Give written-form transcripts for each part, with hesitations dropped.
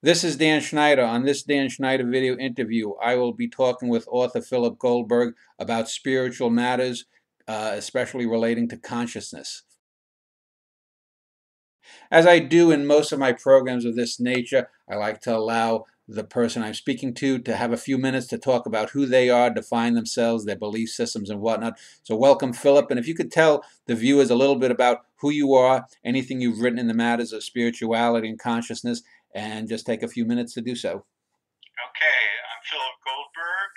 This is Dan Schneider. On this Dan Schneider video interview, I will be talking with author Philip Goldberg about spiritual matters, especially relating to consciousness. As I do in most of my programs of this nature, I like to allow the person I'm speaking to have a few minutes to talk about who they are, define themselves, their belief systems, and whatnot. So welcome, Philip. And if you could tell the viewers a little bit about who you are, anything you've written in the matters of spirituality and consciousness, and just take a few minutes to do so. Okay, I'm Philip Goldberg.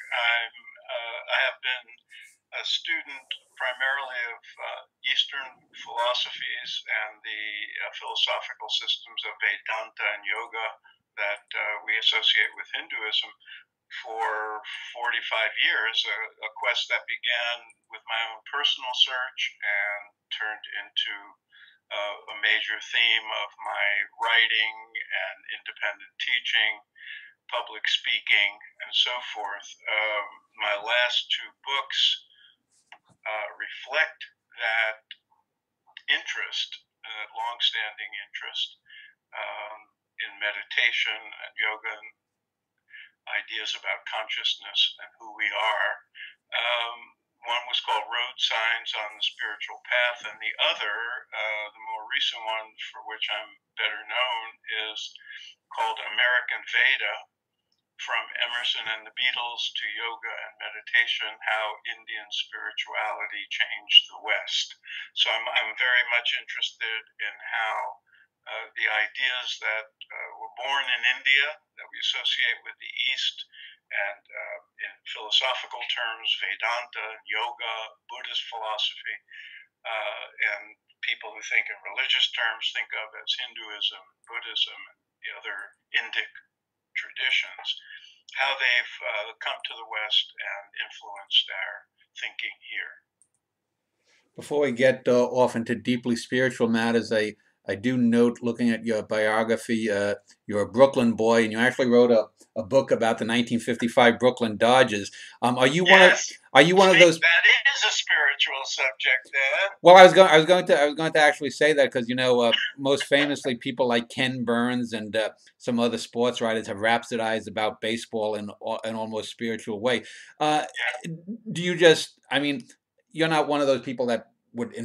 I have been a student primarily of Eastern philosophies and the philosophical systems of Vedanta and yoga that we associate with Hinduism for 45 years, a quest that began with my own personal search and turned into a major theme of my writing and independent teaching, public speaking, and so forth. My last two books reflect that interest, long-standing interest in meditation and yoga and ideas about consciousness and who we are. One was called Road Signs on the Spiritual Path, and the other, the more recent one for which I'm better known, is called American Veda, from Emerson and the Beatles to yoga and meditation, how Indian spirituality changed the West. So I'm very much interested in how the ideas that were born in India, that we associate with the East, and in philosophical terms, Vedanta, yoga, Buddhist philosophy, and people who think in religious terms think of as Hinduism, Buddhism, and the other Indic traditions, how they've come to the West and influenced our thinking here. Before we get off into deeply spiritual matters, I do note, looking at your biography, you're a Brooklyn boy, and you actually wrote a book about the 1955 Brooklyn Dodgers. Are you Yes, one of those? that is a spiritual subject, Dan. Well, I was going to actually say that because most famously people like Ken Burns and some other sports writers have rhapsodized about baseball in an almost spiritual way. Uh, Yeah. do you just? I mean, you're not one of those people that would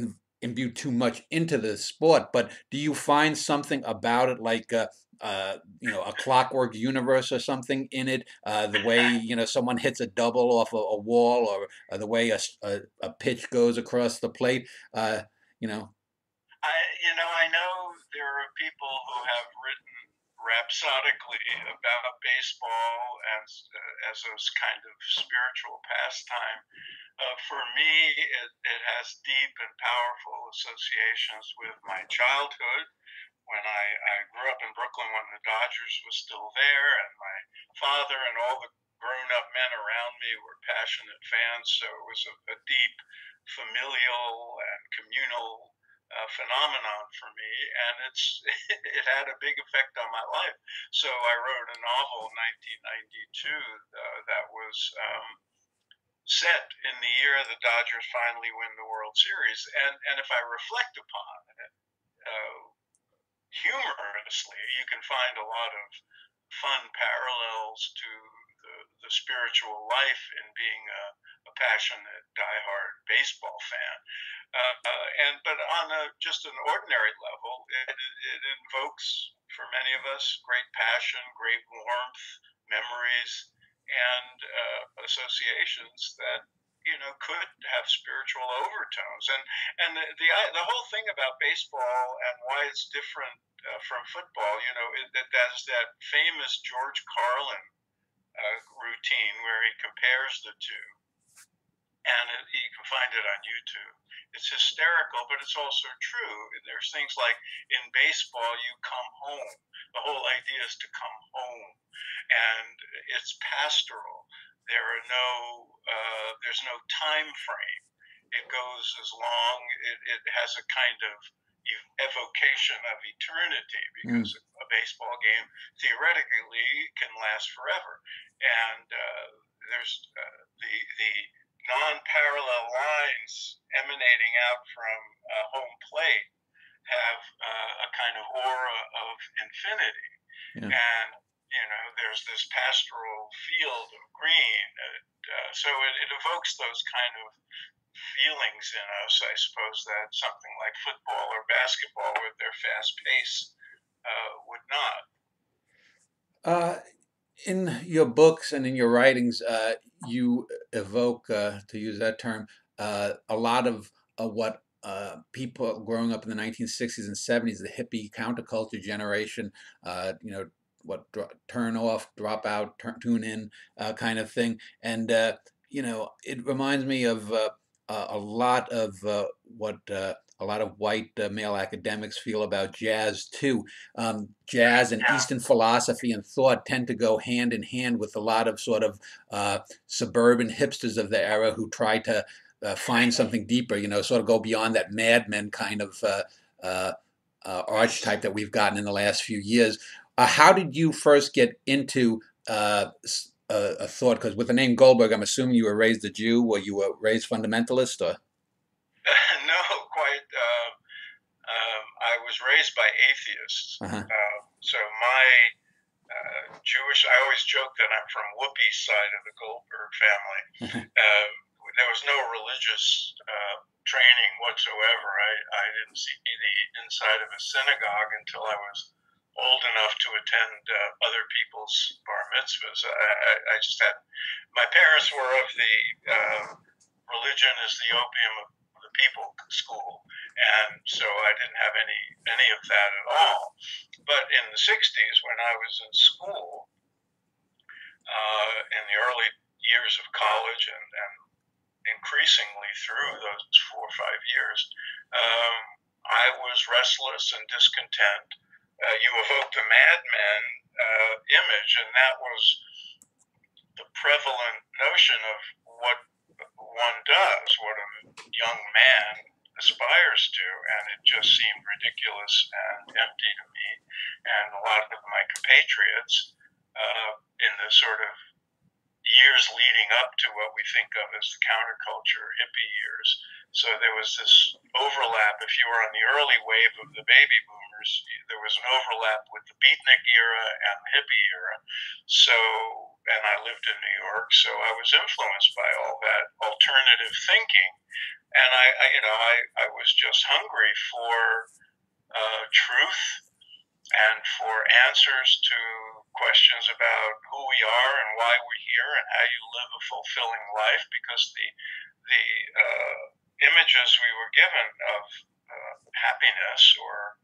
imbue too much into the sport, but do you find something about it, like a clockwork universe or something in it? The way someone hits a double off a wall, or the way a pitch goes across the plate. Uh, you know. I know there are people who have written rhapsodically about baseball as a kind of spiritual pastime. For me, it has deep and powerful associations with my childhood, when I grew up in Brooklyn when the Dodgers was still there, and my father and all the grown-up men around me were passionate fans. So it was a deep familial and communal phenomenon for me, and it had a big effect on my life. So I wrote a novel in 1992 that was set in the year the Dodgers finally win the World Series, and if I reflect upon it, humorously, you can find a lot of fun parallels to the spiritual life in being a passionate, diehard baseball fan. But on just an ordinary level, it invokes for many of us great passion, great warmth, memories, and associations that could have spiritual overtones. And the whole thing about baseball and why it's different from football, that's that famous George Carlin routine where he compares the two, and you can find it on YouTube. It's hysterical, but it's also true. There's things like in baseball, you come home. The whole idea is to come home, and it's pastoral. There's no time frame. It goes as long. It has a kind of evocation of eternity, because a baseball game theoretically can last forever, and there's the non-parallel lines emanating out from home plate have a kind of aura of infinity. Yeah. And there's this pastoral field of green. So it evokes those kind of feelings in us. I suppose that something like football or basketball with their fast pace would not. In your books and in your writings, you evoke, to use that term, a lot of what people growing up in the 1960s and 70s, the hippie counterculture generation, what turn off, drop out, tune in kind of thing. And, it reminds me of a lot of what a lot of white male academics feel about jazz too. Jazz and Eastern philosophy and thought tend to go hand in hand with a lot of sort of suburban hipsters of the era who try to find something deeper, sort of go beyond that madmen kind of archetype that we've gotten in the last few years. How did you first get into a thought? Because with the name Goldberg, I'm assuming you were raised a Jew or you were raised fundamentalist, or? No, quite. I was raised by atheists. Uh-huh. So my Jewish, I always joke that I'm from Whoopi's side of the Goldberg family. There was no religious training whatsoever. I didn't see the inside of a synagogue until I was old enough to attend other people's bar mitzvahs. I just had, my parents were of the religion is the opium of the people school, and so I didn't have any of that at all. But in the 60s, when I was in school, in the early years of college and increasingly through those 4 or 5 years, I was restless and discontent. You evoked the madman image, and that was the prevalent notion of what one does, what a young man aspires to, and it just seemed ridiculous and empty to me and a lot of my compatriots in the sort of years leading up to what we think of as the counterculture hippie years. So there was this overlap. If you were on the early wave of the baby boomers, there was an overlap with the beatnik era and the hippie era. So, and I lived in New York, so I was influenced by all that alternative thinking. And I was just hungry for truth and for answers to questions about who we are and why we're here and how you live a fulfilling life, because the images we were given of happiness or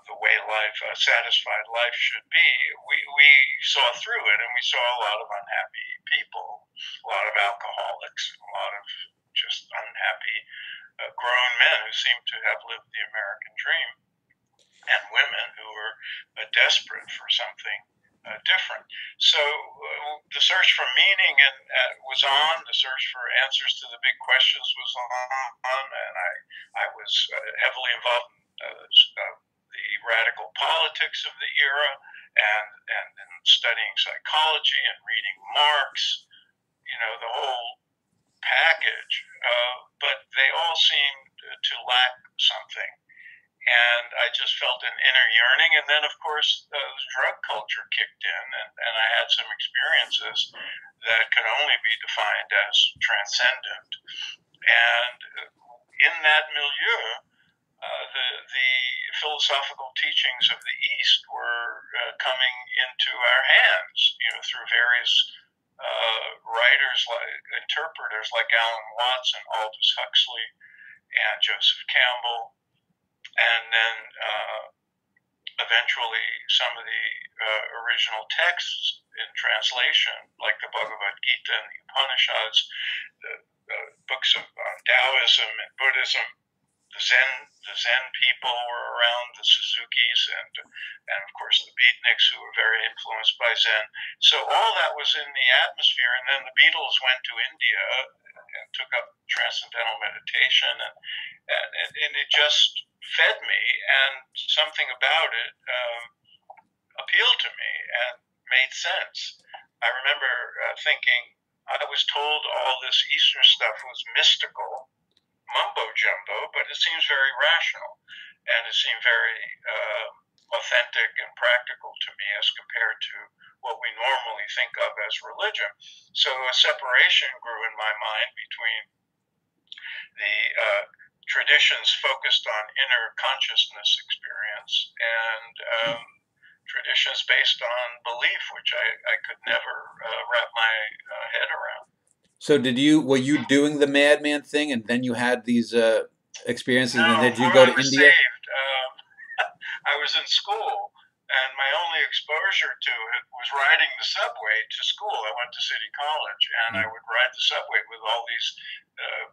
the way life, a satisfied life should be, we saw through it, and we saw a lot of unhappy people, a lot of alcoholics, a lot of just unhappy grown men who seemed to have lived the American dream, and women who were desperate for something different. So the search for meaning was on. The search for answers to the big questions was on, and I was heavily involved in the radical politics of the era, and in studying psychology and reading Marx. The whole package. But they all seemed to lack something. And I just felt an inner yearning. And then, of course, the drug culture kicked in, and I had some experiences that could only be defined as transcendent. And in that milieu, the philosophical teachings of the East were coming into our hands, through various writers, interpreters like Alan Watts and Aldous Huxley and Joseph Campbell. And then eventually some of the original texts in translation, like the Bhagavad Gita and the Upanishads, the books of Taoism and Buddhism, the Zen people were around, the Suzukis, and of course the beatniks, who were very influenced by Zen. So all that was in the atmosphere, and then the Beatles went to India and took up transcendental meditation, and it just fed me, and something about it appealed to me and made sense. I remember thinking, I was told all this Eastern stuff was mystical, mumbo jumbo, but it seems very rational, and it seemed very authentic and practical to me as compared to what we normally think of as religion. So a separation grew in my mind between the traditions focused on inner consciousness experience and traditions based on belief, which I could never wrap my head around. So were you doing the madman thing, and then you had these experiences, No, and did you before go I to was India? saved, I was in school, and my only exposure to it was riding the subway to school. I went to City College, and I would ride the subway with all these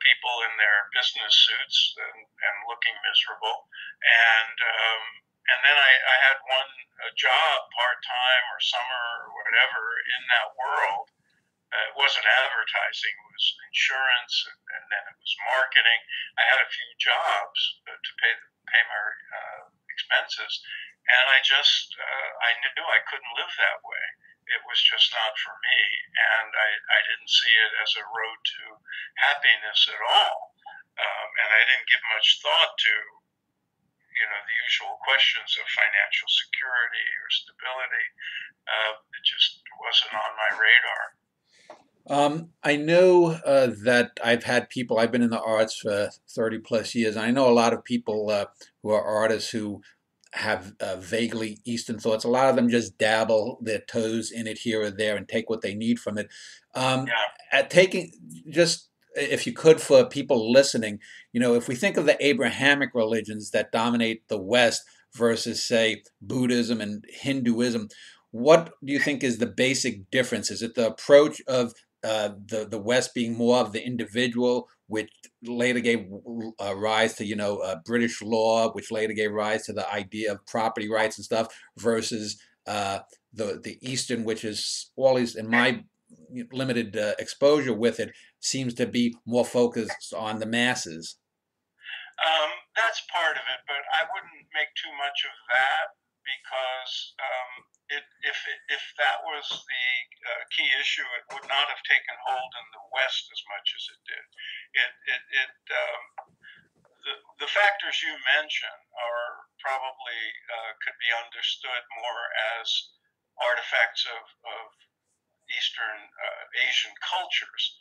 people in their business suits and looking miserable. And then I had one job, part time or summer or whatever, in that world. It wasn't advertising; it was insurance, and then it was marketing. I had a few jobs to pay my expenses, and I knew I couldn't live that way. It was just not for me, and I didn't see it as a road to happiness at all. And I didn't give much thought to the usual questions of financial security or stability. It just wasn't on my radar. I know that I've been in the arts for 30 plus years, and I know a lot of people who are artists who have vaguely Eastern thoughts. A lot of them just dabble their toes in it here or there and take what they need from it. Yeah. At taking, just if you could, for people listening, if we think of the Abrahamic religions that dominate the West versus, say, Buddhism and Hinduism, what do you think is the basic difference? Is it the approach of the West being more of the individual, which later gave rise to British law, which later gave rise to the idea of property rights and stuff, versus the Eastern, which is always, in my limited exposure with it, seems to be more focused on the masses. That's part of it, but I wouldn't make too much of that because if that was the key issue, it would not have taken hold in the West as much as it did. The factors you mention are probably could be understood more as artifacts of Eastern Asian cultures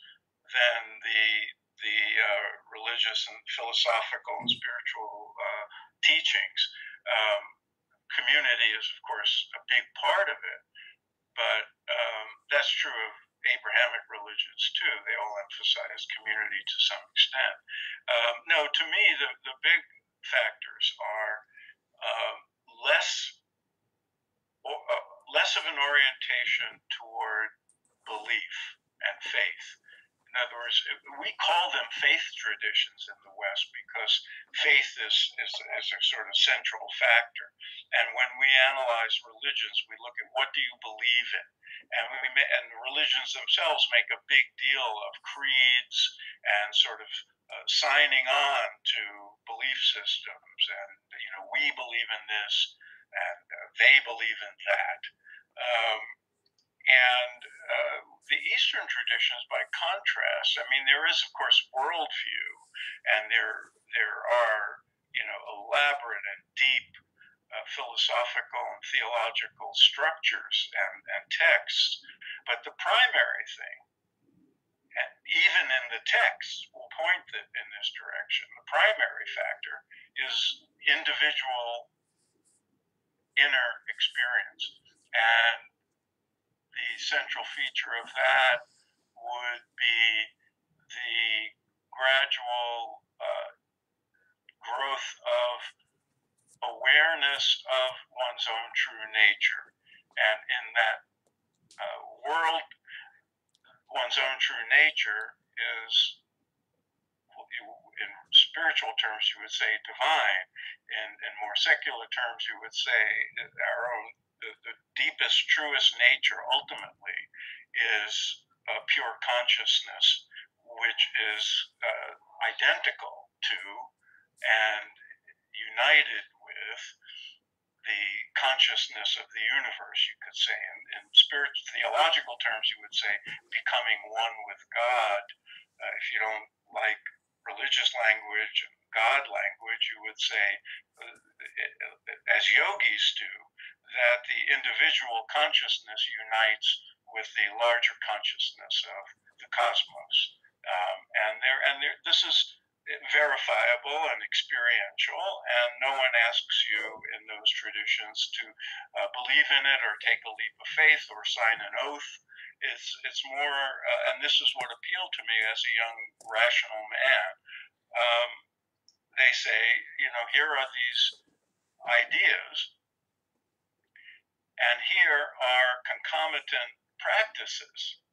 than the religious and philosophical and spiritual teachings. Community is, of course, a big part of it, but that's true of Abrahamic religions too. They all emphasize community to some extent. No, to me, the big factors are less less of an orientation toward belief and faith. In other words, we call them faith traditions in the West because faith is a sort of central factor. And when we analyze religions, we look at what do you believe in, and the religions themselves make a big deal of creeds and sort of signing on to belief systems, and we believe in this, and they believe in that. And the Eastern traditions, by contrast, I mean, there is, of course, worldview, and there are, elaborate and deep philosophical and theological structures and texts. But the primary thing, and even in the text, will point in this direction. The primary factor is individual inner experience. And the central feature of that would be the gradual growth of awareness of one's own true nature. And in that world, one's own true nature is, in spiritual terms, you would say divine. In more secular terms, you would say our own, the deepest, truest nature ultimately is pure consciousness, which is identical to and united with the consciousness of the universe, you could say. In spiritual, theological terms, you would say becoming one with God. If you don't like religious language and God language, you would say as yogis do, that the individual consciousness unites with the larger consciousness of the cosmos. This is verifiable and experiential, and no one asks you in those traditions to believe in it or take a leap of faith or sign an oath. It's more, and this is what appealed to me as a young rational man. They say, here are these ideas, and here are concomitant practices,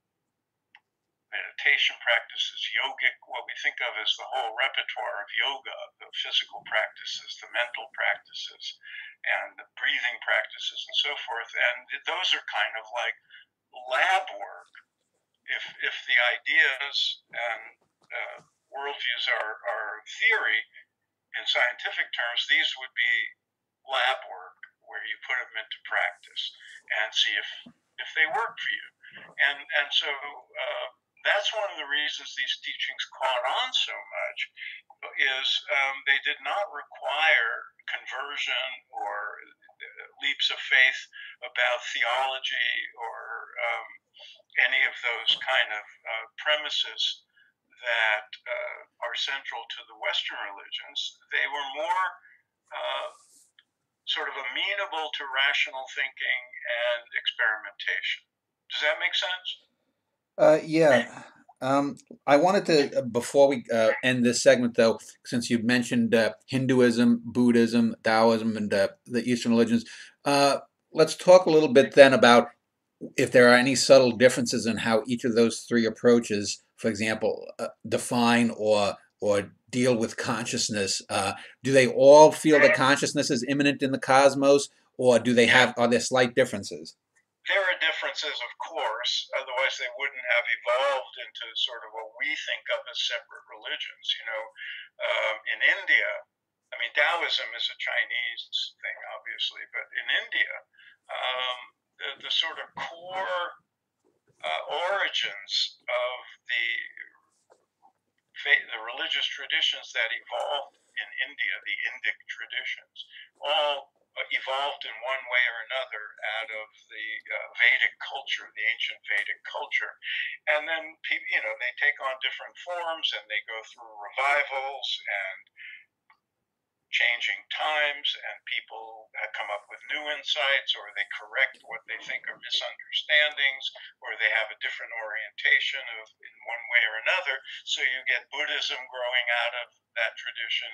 meditation practices, yogic, what we think of as the whole repertoire of yoga, the physical practices, the mental practices, and the breathing practices, and so forth. And those are kind of like lab work. If the ideas and worldviews are theory, in scientific terms, these would be lab work where you put them into practice and see if they work for you. And so that's one of the reasons these teachings caught on so much, is they did not require conversion or leaps of faith about theology or any of those kind of premises that are central to the Western religions. They were more sort of amenable to rational thinking and experimentation. Does that make sense? Yeah. I wanted to, before we end this segment, though, since you mentioned Hinduism, Buddhism, Taoism, and the Eastern religions, let's talk a little bit then about if there are any subtle differences in how each of those three approaches, for example, define or deal with consciousness. Do they all feel that consciousness is immanent in the cosmos, or are there slight differences? There are differences, of course, otherwise they wouldn't have evolved into sort of what we think of as separate religions. In India, I mean, Taoism is a Chinese thing, obviously, but in India, the sort of core origins of the religious traditions that evolved in India, the Indic traditions, all evolved in one way or another out of the Vedic culture, the ancient Vedic culture. And then, they take on different forms and they go through revivals and changing times, and people come up with new insights, or they correct what they think are misunderstandings, or they have a different orientation in one way or another. So you get Buddhism growing out of that tradition,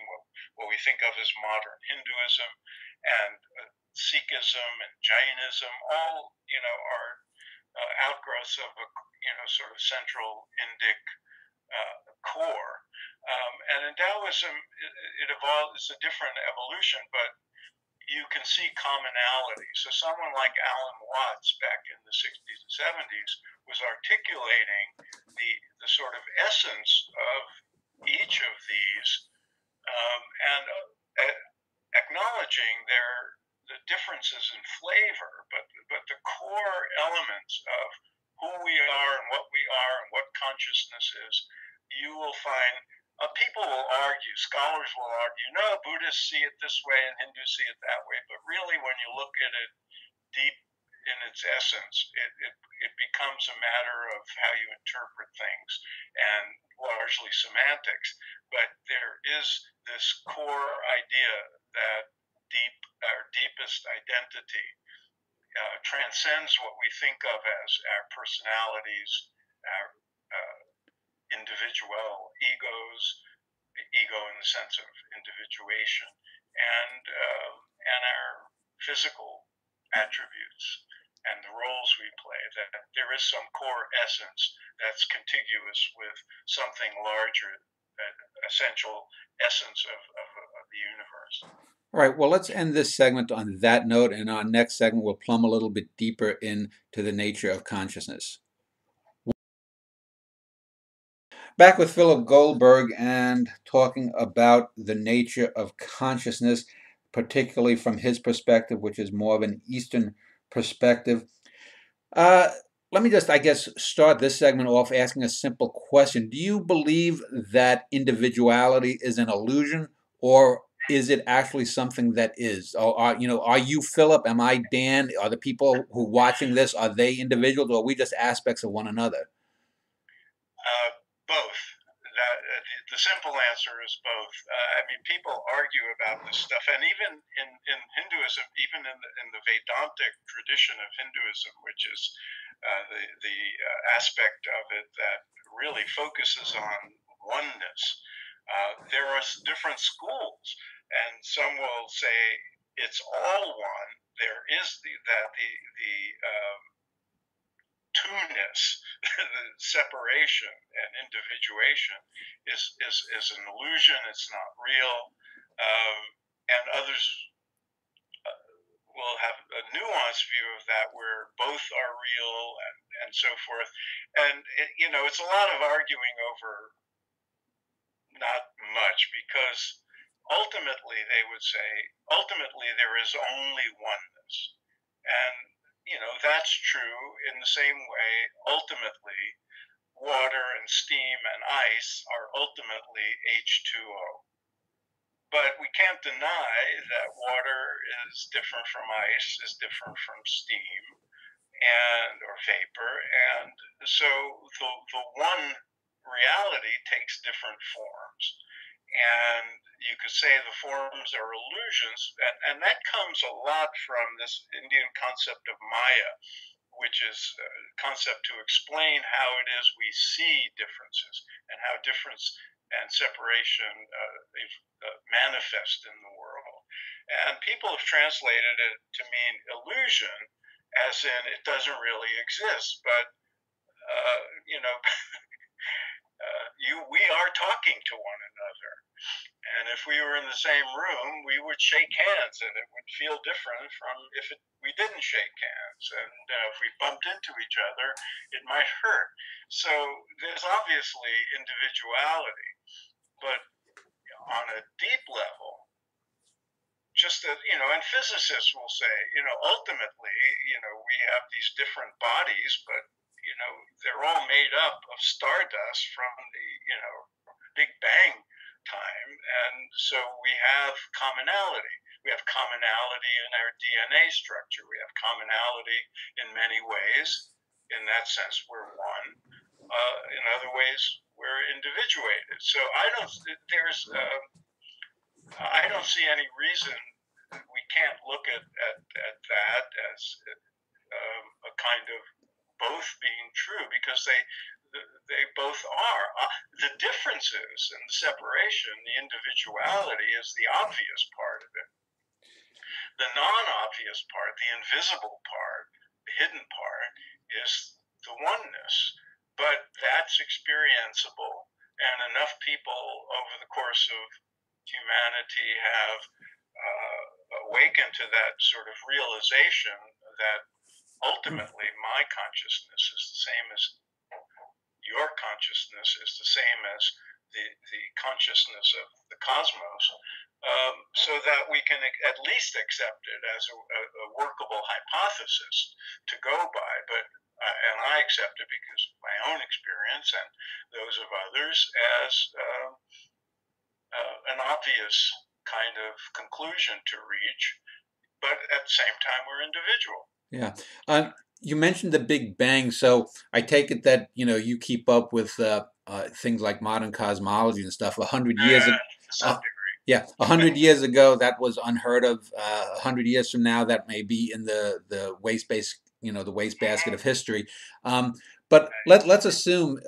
what we think of as modern Hinduism, and Sikhism and Jainism, all are outgrowths of a sort of central Indic core. And in Taoism, it evolved. It's a different evolution, but you can see commonality. So someone like Alan Watts back in the 60s and 70s was articulating the sort of essence of each of these, and acknowledging the differences in flavor, but the core elements of who we are and what consciousness is. You will find people will argue, scholars will argue, no, Buddhists see it this way and Hindus see it that way. But really, when you look at it deep in its essence, it becomes a matter of how you interpret things and largely semantics. But there is this core idea that our deepest identity transcends what we think of as our personalities, our individual ego in the sense of individuation, and our physical attributes and the roles we play. That there is some core essence that's contiguous with something larger, that essential essence of the universe. All right, well, let's end this segment on that note, and our next segment we'll plumb a little bit deeper into the nature of consciousness. Back with Philip Goldberg and talking about the nature of consciousness, particularly from his perspective, which is more of an Eastern perspective. Let me just, I guess, start this segment off asking a simple question. Do you believe that individuality is an illusion, or is it actually something that is? Or are you Philip? Am I Dan? Are the people who are watching this, are they individuals, or are we just aspects of one another? Both. The simple answer is both. I mean, people argue about this stuff, and even in Hinduism, even in the Vedantic tradition of Hinduism, which is the aspect of it that really focuses on oneness, there are different schools, and some will say it's all one. There is the two-ness, the separation and individuation is an illusion. It's not real, and others will have a nuanced view of that, where both are real and so forth. And it's a lot of arguing over not much, because ultimately they would say ultimately there is only oneness, and that's true. In the same way, ultimately water and steam and ice are ultimately H2O. But we can't deny that water is different from ice, is different from steam and or vapor, and so the one reality takes different forms. And you could say the forms are illusions, and that comes a lot from this Indian concept of Maya, which is a concept to explain how it is we see differences and how difference and separation manifest in the world. And people have translated it to mean illusion, as in it doesn't really exist. But we are talking to one another. And if we were in the same room, we would shake hands, and it would feel different from if we didn't shake hands. And if we bumped into each other, it might hurt. So there's obviously individuality, but on a deep level, just that, and physicists will say, ultimately, we have these different bodies, but, they're all made up of stardust from the, Big Bang time. And so we have commonality. We have commonality in our DNA structure. We have commonality in many ways. In that sense, we're one. In other ways, we're individuated. So I don't see any reason we can't look at that as a kind of both being true, because they both are. The differences and the separation, the individuality, is the obvious part of it. The non-obvious part, the invisible part, the hidden part, is the oneness. But that's experienceable, and enough people over the course of humanity have awakened to that sort of realization that ultimately my consciousness is the same as your consciousness, is the same as the consciousness of the cosmos, so that we can at least accept it as a workable hypothesis to go by. But and I accept it because of my own experience and those of others as an obvious kind of conclusion to reach. But at the same time, we're individual. Yeah. You mentioned the Big Bang, so I take it that you keep up with things like modern cosmology and stuff. 100 years ago, To some degree. yeah, 100 years ago, that was unheard of. 100 years from now, that may be in the wastebasket of history. But let's assume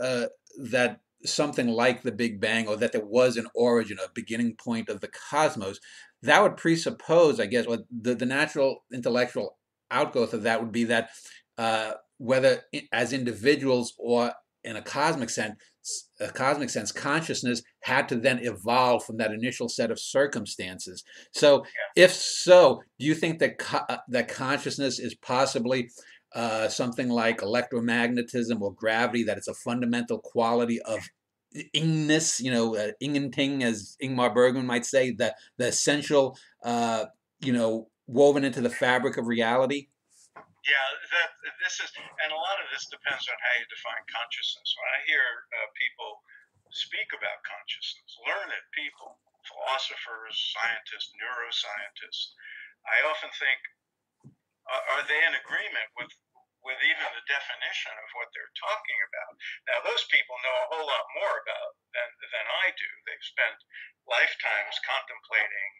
that something like the Big Bang, or that there was an origin, a beginning point of the cosmos. That would presuppose, I guess, or the natural intellectual outgrowth of that would be that whether as individuals or in a cosmic sense, consciousness had to then evolve from that initial set of circumstances. So, if so, do you think that that consciousness is possibly something like electromagnetism or gravity, that it's a fundamental quality of ingness, ingenting, as Ingmar Bergman might say, the essential, woven into the fabric of reality? Yeah, this is, and a lot of this depends on how you define consciousness. When I hear people speak about consciousness, learned people, philosophers, scientists, neuroscientists, I often think, are they in agreement with even the definition of what they're talking about? Now, those people know a whole lot more about than I do. They've spent lifetimes contemplating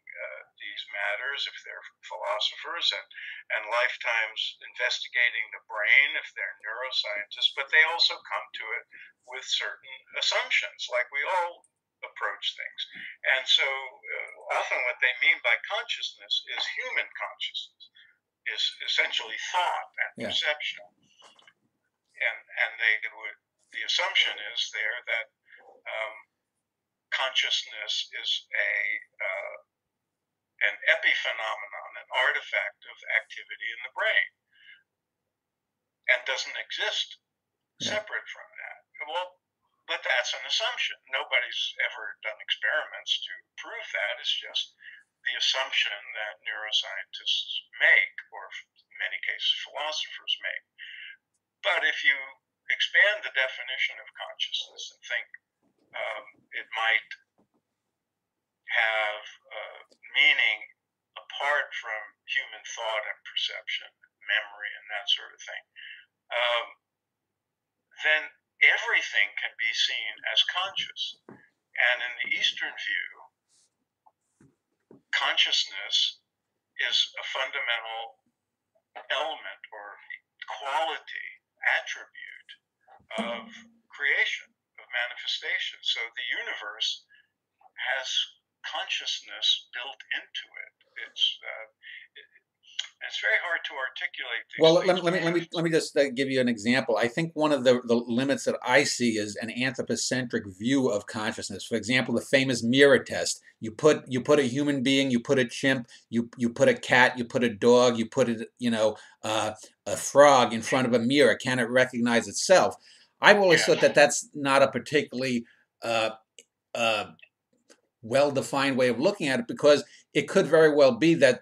these matters, if they're philosophers, and lifetimes investigating the brain, if they're neuroscientists. But they also come to it with certain assumptions, like we all approach things. And so often what they mean by consciousness is human consciousness, is essentially thought and Yeah. perception, and the assumption is there that consciousness is an epiphenomenon, an artifact of activity in the brain, and doesn't exist separate from that. Well, but that's an assumption. Nobody's ever done experiments to prove that. It's just the assumption that neuroscientists make, or in many cases philosophers make. But if you expand the definition of consciousness and think it might have meaning apart from human thought and perception, memory, and that sort of thing, then everything can be seen as conscious. And in the Eastern view, consciousness is a fundamental element or quality, attribute of creation, of manifestation. So the universe has consciousness built into it. It's very hard to articulate these Well, things. let me just give you an example. I think one of the limits that I see is an anthropocentric view of consciousness. For example, the famous mirror test. You put a human being, you put a chimp, you put a cat, you put a dog, you put a frog in front of a mirror. Can it recognize itself? I've always thought that that's not a particularly well-defined way of looking at it, because it could very well be that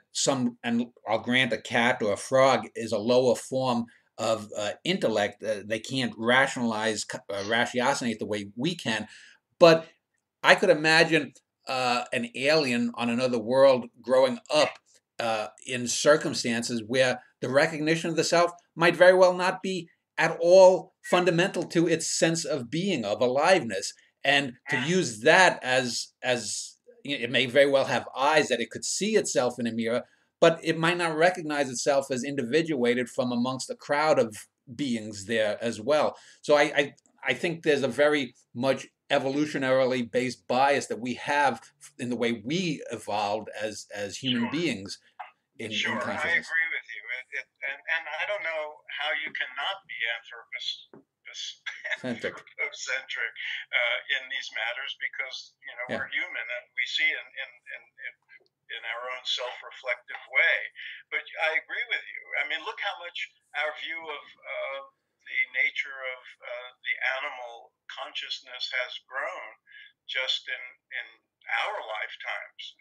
and I'll grant a cat or a frog is a lower form of intellect. They can't ratiocinate the way we can. But I could imagine an alien on another world growing up in circumstances where the recognition of the self might very well not be at all fundamental to its sense of being, of aliveness. And to use that as it may very well have eyes that it could see itself in a mirror, but it might not recognize itself as individuated from amongst a crowd of beings there as well. So I think there's a very much evolutionarily based bias that we have in the way we evolved as human beings in consciousness. I agree with you. And I don't know how you cannot be anthropocentric in these matters, because we're human and we see in our own self-reflective way. But I agree with you. I mean, look how much our view of the nature of the animal consciousness has grown just in our lifetimes.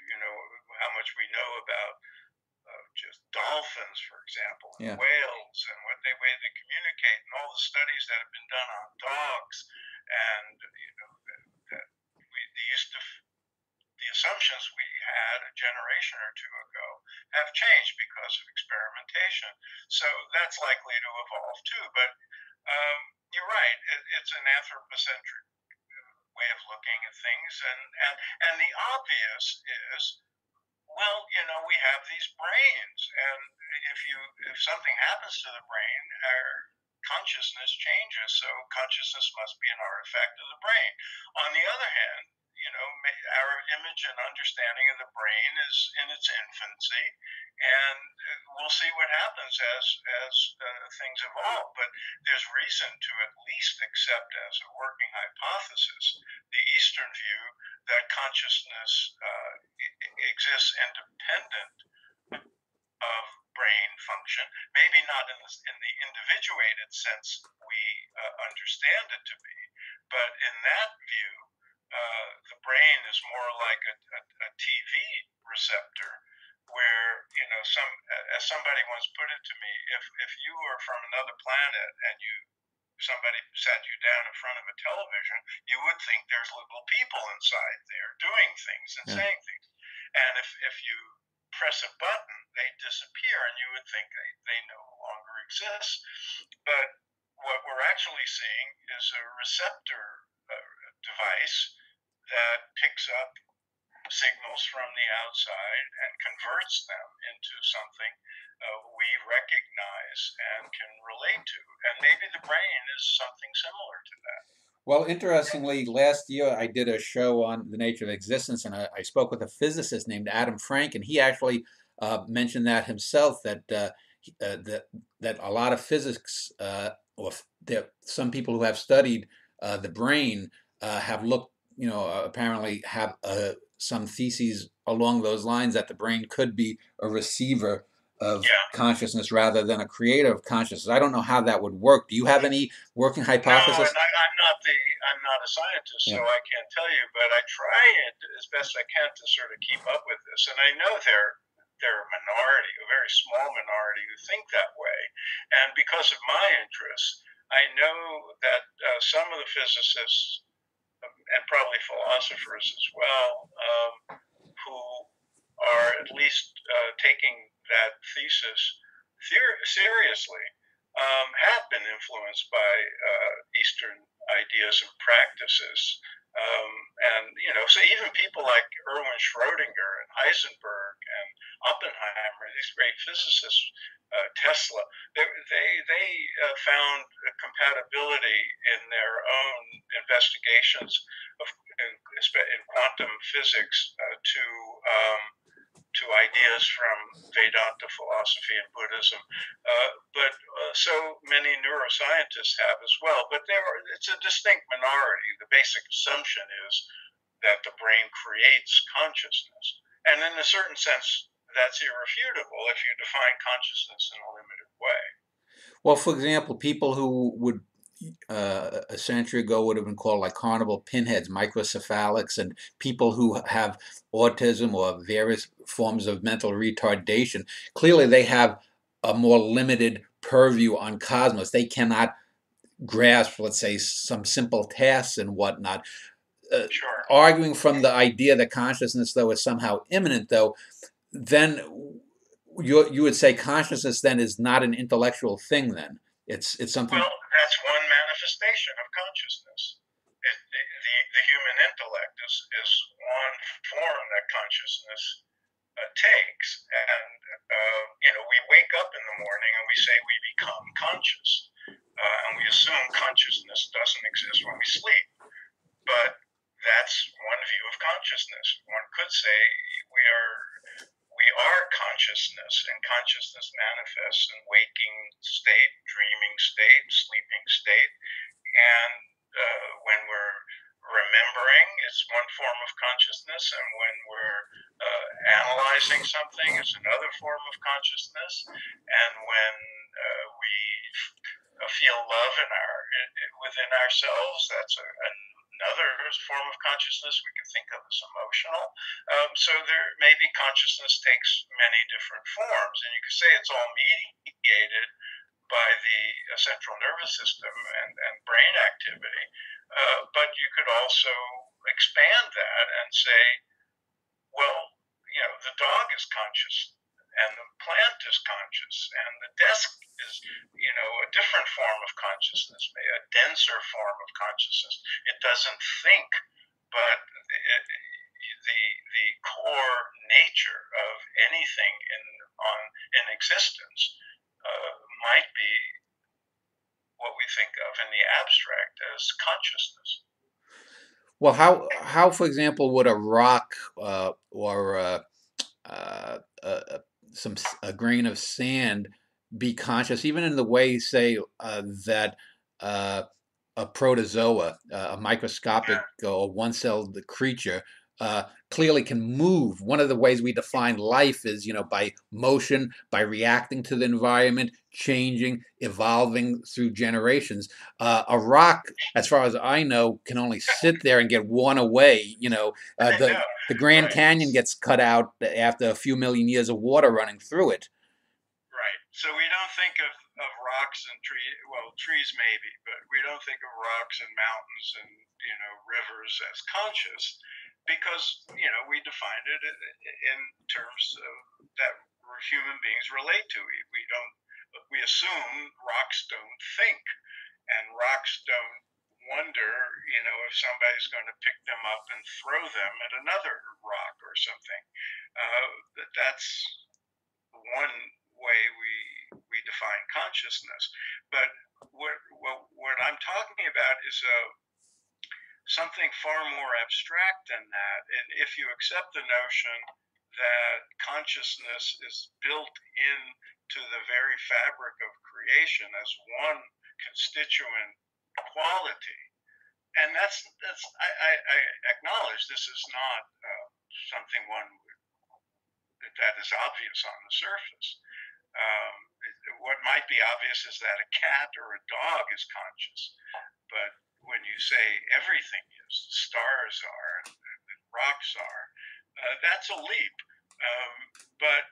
How much we know about just dolphins, for example, and whales, and the way they communicate, and all the studies that have been done on dogs, and the assumptions we had a generation or two ago have changed because of experimentation. So that's likely to evolve too. But you're right; it's an anthropocentric way of looking at things, and the obvious is, well, we have these brains, and if something happens to the brain, our consciousness changes. So consciousness must be an artifact of the brain. On the other hand, our image and understanding of the brain is in its infancy, and we'll see what happens as things evolve. But there's reason to at least accept as a working hypothesis the Eastern view that consciousness exists independent of brain function, maybe not in the individuated sense we understand it to be, but in that view, the brain is more like a TV receptor, where as somebody once put it to me, if you were from another planet and you somebody sat you down in front of a television, you would think there's little people inside there doing things and Yeah. saying things. And if you press a button, they disappear, and you would think they no longer exist. But what we're actually seeing is a receptor device that picks up signals from the outside and converts them into something we recognize and can relate to. And maybe the brain is something similar to that. Well, interestingly, last year I did a show on the nature of existence, and I spoke with a physicist named Adam Frank, and he actually mentioned that himself, that that a lot of physics, or there some people who have studied the brain have looked, apparently have some theses along those lines, that the brain could be a receiver of Yeah. consciousness rather than a creator of consciousness. I don't know how that would work. Do you have any working No, hypothesis? and I'm not a scientist, so Yeah. I can't tell you, but I try it as best I can to sort of keep up with this. And I know they're a minority, a very small minority who think that way. And because of my interests, I know that some of the physicists, and probably philosophers as well, who are at least taking that thesis seriously, have been influenced by Eastern ideas and practices. And, so even people like Erwin Schrödinger and Heisenberg and Oppenheimer, these great physicists, Tesla, they found a compatibility in their own investigations in quantum physics to ideas from Vedanta philosophy and Buddhism, but so many neuroscientists have as well. But it's a distinct minority. The basic assumption is that the brain creates consciousness, and in a certain sense, that's irrefutable if you define consciousness in a limited way. Well, for example, people who would a century ago would have been called like carnival pinheads, microcephalics, and people who have autism or various forms of mental retardation, clearly they have a more limited purview on cosmos. They cannot grasp, let's say, some simple tasks and whatnot. Sure. Arguing from the idea that consciousness, though, is somehow immanent, though, then you would say consciousness then is not an intellectual thing. Then it's something. Well, that's one manifestation of consciousness. The human intellect is one form that consciousness takes, and we wake up in the morning and we say we become conscious, and we assume consciousness doesn't exist when we sleep, but that's one view of consciousness. One could say we are consciousness, and consciousness manifests in waking state, dreaming state, sleeping state, and when we're remembering, it's one form of consciousness, and when we're analyzing something, it's another form of consciousness, and when we feel love within ourselves, that's another form of consciousness we can think of as emotional. So maybe consciousness takes many different forms, and you could say it's all mediated by the central nervous system and brain activity. But you could also expand that and say, well, the dog is conscious, and the plant is conscious, and the desk is, a different form of consciousness, maybe a denser form of consciousness. It doesn't think, but the core nature of anything in existence might be what we think of in the abstract as consciousness. Well, how for example, would a rock or a grain of sand be conscious, even in the way, say, that a protozoa, a microscopic or one-celled creature, clearly can move. One of the ways we define life is, by motion, by reacting to the environment, changing, evolving through generations. A rock, as far as I know, can only sit there and get worn away. The Grand Canyon gets cut out after a few million years of water running through it. Right. So we don't think of rocks and trees, well, trees maybe, but we don't think of rocks and mountains and, rivers as conscious because, we define it in terms of that human beings relate to. We assume rocks don't think and rocks don't wonder, if somebody's going to pick them up and throw them at another rock or something. That's one way we define consciousness. But what I'm talking about is something far more abstract than that. And if you accept the notion that consciousness is built into the very fabric of creation as one constituent quality, and I acknowledge this is not something that is obvious on the surface. What might be obvious is that a cat or a dog is conscious, but when you say everything is, the stars are, and rocks are, that's a leap. But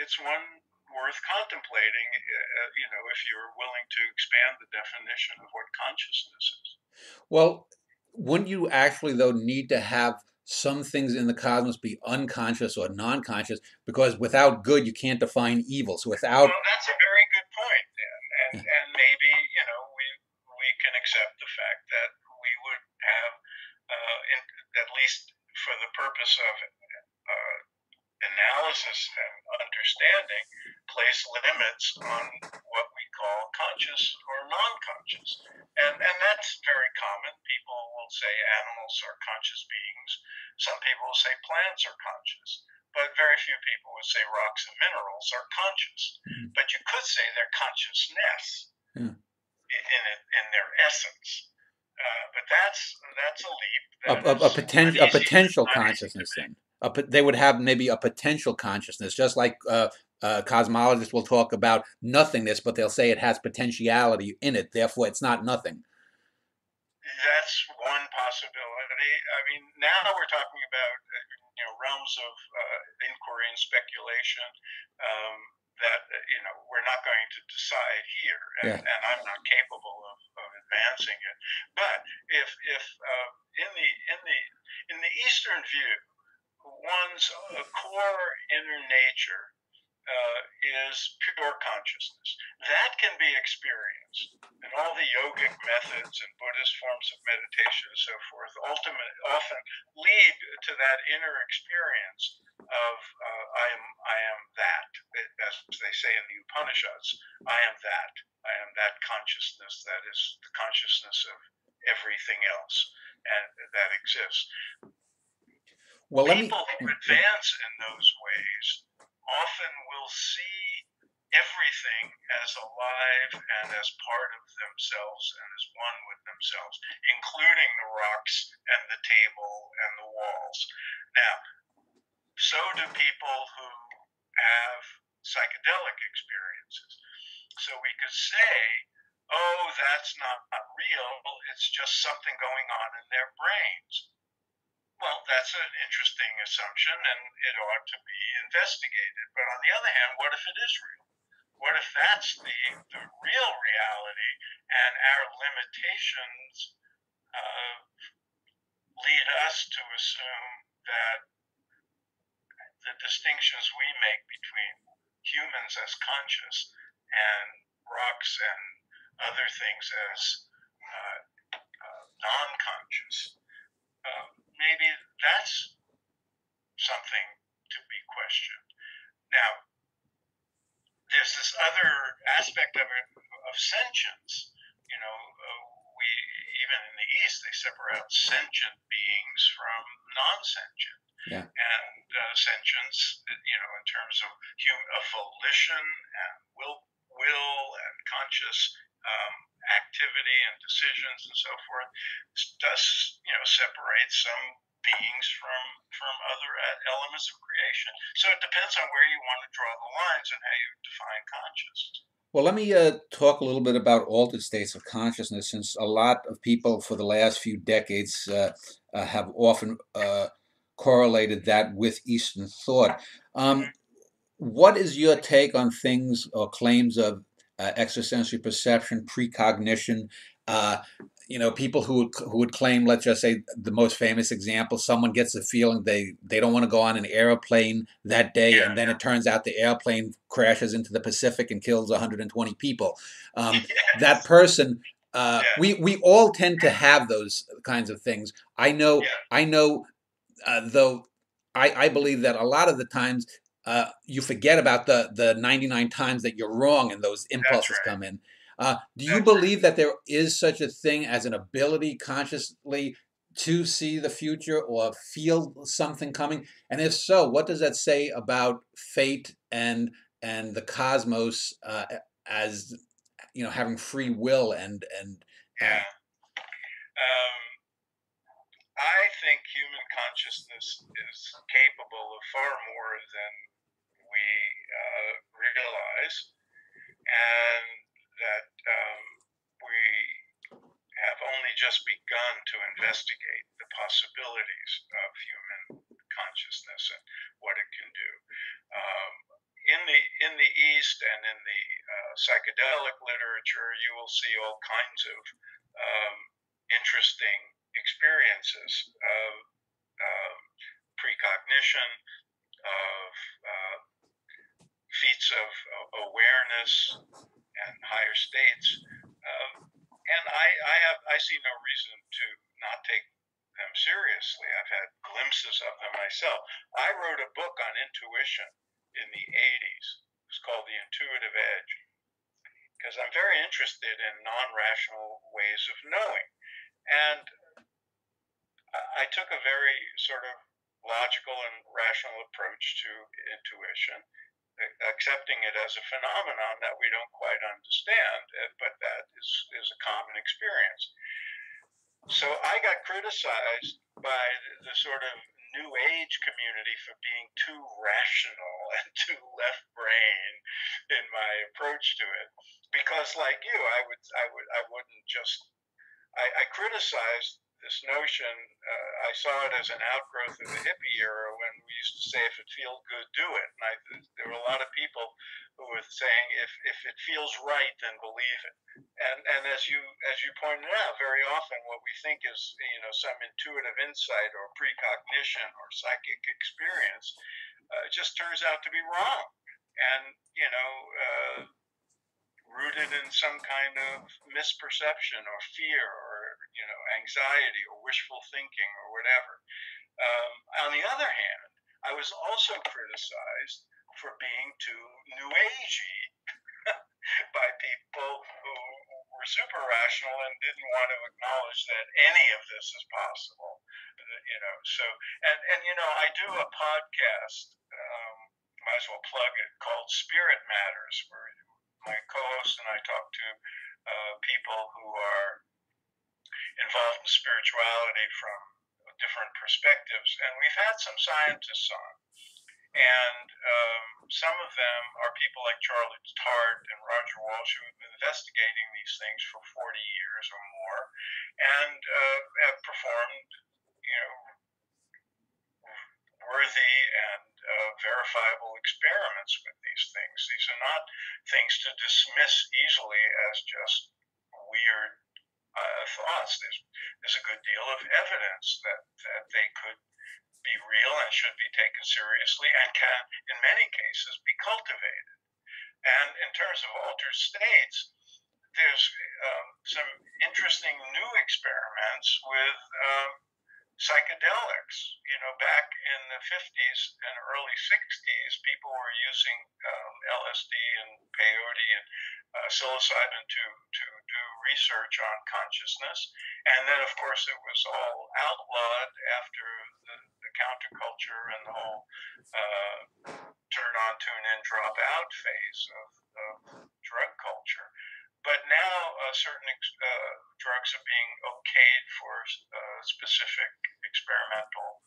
it's one worth contemplating, if you're willing to expand the definition of what consciousness is. Well, wouldn't you actually, though, need to have some things in the cosmos be unconscious or non-conscious? Because without good, you can't define evil. So without... Well, that's a very good point, and maybe, we can accept the fact that we would have, at least for the purpose of analysis and understanding, place limits on what we call conscious or non-conscious. And that's very common. People will say animals are conscious beings. Some people will say plants are conscious. But very few people would say rocks and minerals are conscious. But you could say they're consciousness in their essence. But that's a leap. A potential consciousness then. They would have maybe a potential consciousness, just like cosmologists will talk about nothingness, but they'll say it has potentiality in it, therefore it's not nothing. That's one possibility. I mean, now we're talking about realms of inquiry and speculation that we're not going to decide here, and I'm not capable of advancing it. But if in the Eastern view, one's core inner nature is pure consciousness. That can be experienced. And all the yogic methods and Buddhist forms of meditation and so forth often lead to that inner experience of I am that. As they say in the Upanishads, I am that. I am that consciousness that is the consciousness of everything else and that exists. Well, people who advance in those ways often will see everything as alive and as part of themselves and as one with themselves, including the rocks and the table and the walls. Now, so do people who have psychedelic experiences. So we could say, oh, that's not real, it's just something going on in their brains. Well, that's an interesting assumption, and it ought to be investigated. But on the other hand, what if it is real? What if that's the real reality, and our limitations lead us to assume that the distinctions we make between humans as conscious and rocks and other things as non-conscious, maybe that's something to be questioned. Now, there's this other aspect of it, of sentience. We even in the East, they separate out sentient beings from non-sentient. Yeah. And sentience, in terms of volition and will and conscious activity and decisions and so forth, does separate some beings from other elements of creation. So it depends on where you want to draw the lines and how you define consciousness. Well, let me talk a little bit about altered states of consciousness, since a lot of people for the last few decades have often correlated that with Eastern thought. what is your take on things or claims of extrasensory perception, precognition? Uh, people who would claim, let's just say, the most famous example: someone gets a feeling they don't want to go on an airplane that day, Yeah. and then it turns out the airplane crashes into the Pacific and kills 120 people. That Yes. person, Yeah. we all tend to have those kinds of things. I know, Yeah. I know though I believe that a lot of the times you forget about the 99 times that you're wrong and those That's impulses right. come in. Do you That's right. believe that there is such a thing as an ability consciously to see the future or feel something coming? And if so, what does that say about fate and the cosmos as having free will and uh, Yeah. Um, I think human consciousness is capable of far more than we realize, and that we have only just begun to investigate the possibilities of human consciousness and what it can do. Um, in the East and in the psychedelic literature, you will see all kinds of um, interesting experiences of um, precognition, of feats of awareness and higher states. And I see no reason to not take them seriously. I've had glimpses of them myself. I wrote a book on intuition in the 80s. It was called The Intuitive Edge, because I'm very interested in non-rational ways of knowing. And I took a very sort of logical and rational approach to intuition, accepting it as a phenomenon that we don't quite understand, but that is a common experience. So I got criticized by the sort of new age community for being too rational and too left brain in my approach to it, because like you, I wouldn't just I criticized this notion. I saw it as an outgrowth of the hippie era when we used to say, "If it feels good, do it." And there were a lot of people who were saying, "If it feels right, then believe it." And as you pointed out, very often what we think is some intuitive insight or precognition or psychic experience just turns out to be wrong, and rooted in some kind of misperception or fear or anxiety or wishful thinking or whatever. On the other hand, I was also criticized for being too new agey by people who were super rational and didn't want to acknowledge that any of this is possible. So and I do a podcast. Might as well plug it, called Spirit Matters, where my co-host and I talk to people who are involved in spirituality from different perspectives, and we've had some scientists on, and some of them are people like Charlie Tart and Roger Walsh, who have been investigating these things for 40 years or more, and have performed, worthy and verifiable experiments with these things. These are not things to dismiss easily as just weird thoughts. There's a good deal of evidence that they could be real and should be taken seriously and can, in many cases, be cultivated. And in terms of altered states, there's some interesting new experiments with psychedelics. Back in the 50s and early 60s, people were using LSD and peyote and psilocybin to do research on consciousness. And then, of course, it was all outlawed after the counterculture and the whole turn on, tune in, drop out phase of drug culture. But now certain drugs are being okayed for specific experimental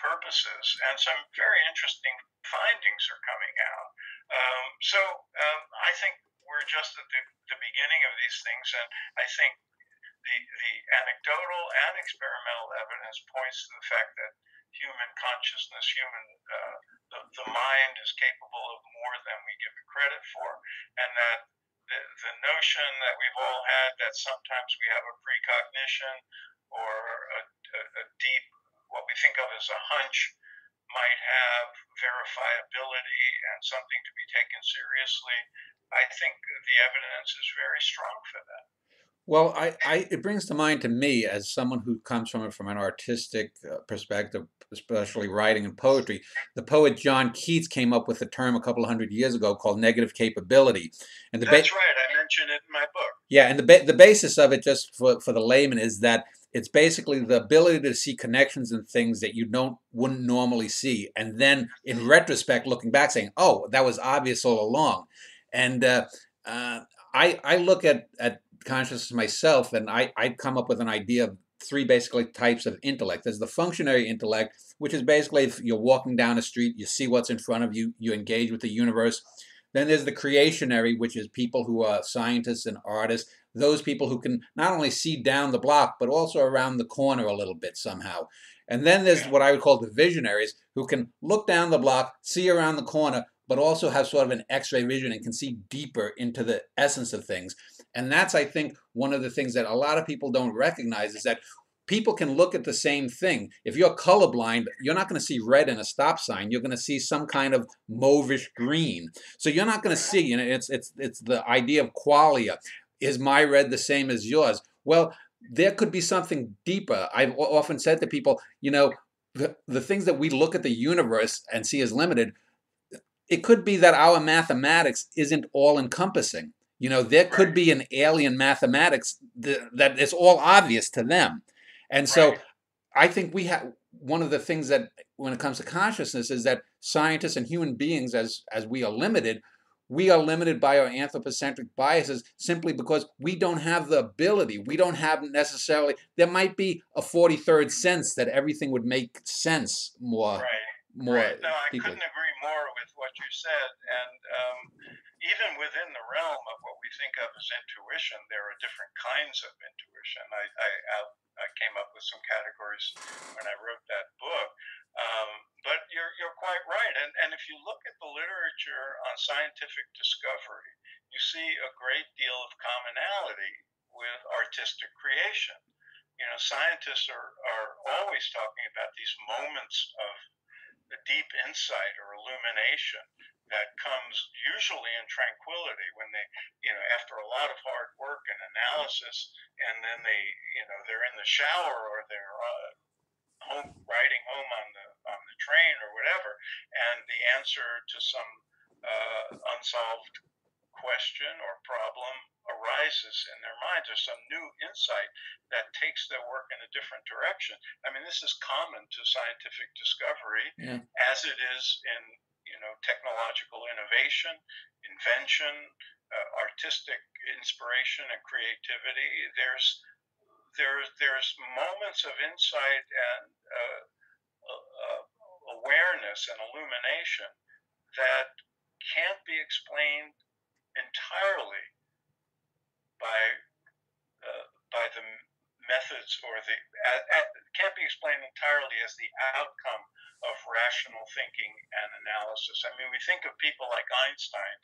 purposes, and some very interesting findings are coming out. I think we're just at the beginning of these things, and I think the anecdotal and experimental evidence points to the fact that human consciousness, human the mind is capable of more than we give it credit for, and that the notion that we've all had that sometimes we have a precognition or a deep, what we think of as a hunch, might have verifiability and something to be taken seriously. I think the evidence is very strong for that. Well, it brings to mind to me, as someone who comes from an artistic perspective, especially writing and poetry, the poet John Keats came up with a term a couple of hundred years ago called negative capability. And That's right. I mentioned it in my book. Yeah, and the basis of it, just for the layman, is that it's basically the ability to see connections in things that you wouldn't normally see, and then in retrospect, looking back, saying, "Oh, that was obvious all along." And I look at consciousness myself, and I come up with an idea of three basically types of intellect. There's the functionary intellect, which is basically if you're walking down a street, you see what's in front of you, you engage with the universe. Then there's the creationary, which is people who are scientists and artists, those people who can not only see down the block, but also around the corner a little bit somehow. And then there's what I would call the visionaries, who can look down the block, see around the corner, but also have sort of an X-ray vision and can see deeper into the essence of things. And that's, I think, one of the things that a lot of people don't recognize is that people can look at the same thing. If you're colorblind, you're not going to see red in a stop sign. You're going to see some kind of mauvish green. So you're not going to see, it's the idea of qualia. Is my red the same as yours? Well, there could be something deeper. I've often said to people, the things that we look at the universe and see as limited, it could be that our mathematics isn't all encompassing. There could be an alien mathematics that is all obvious to them. And so I think we have one of the things that when it comes to consciousness is that scientists and human beings, as we are limited by our anthropocentric biases simply because we don't have the ability. We don't have necessarily, there might be a 43rd sense that everything would make sense more. Right. No, I couldn't agree more with what you said. And even within the realm of what we think of as intuition, there are different kinds of intuition. I came up with some categories when I wrote that book. But you're quite right. And if you look at the literature on scientific discovery, you see a great deal of commonality with artistic creation. Scientists are always talking about these moments of a deep insight or illumination that comes usually in tranquility when they, after a lot of hard work and analysis, and then they're in the shower or they're riding home on the train or whatever, and the answer to some unsolved question or problem arises in their minds. There's some new insight that takes their work in a different direction. I mean, this is common to scientific discovery, as it is in technological innovation, invention, artistic inspiration and creativity. There's moments of insight and awareness and illumination that can't be explained entirely by the methods or can't be explained entirely as the outcome of rational thinking and analysis. I mean, we think of people like Einstein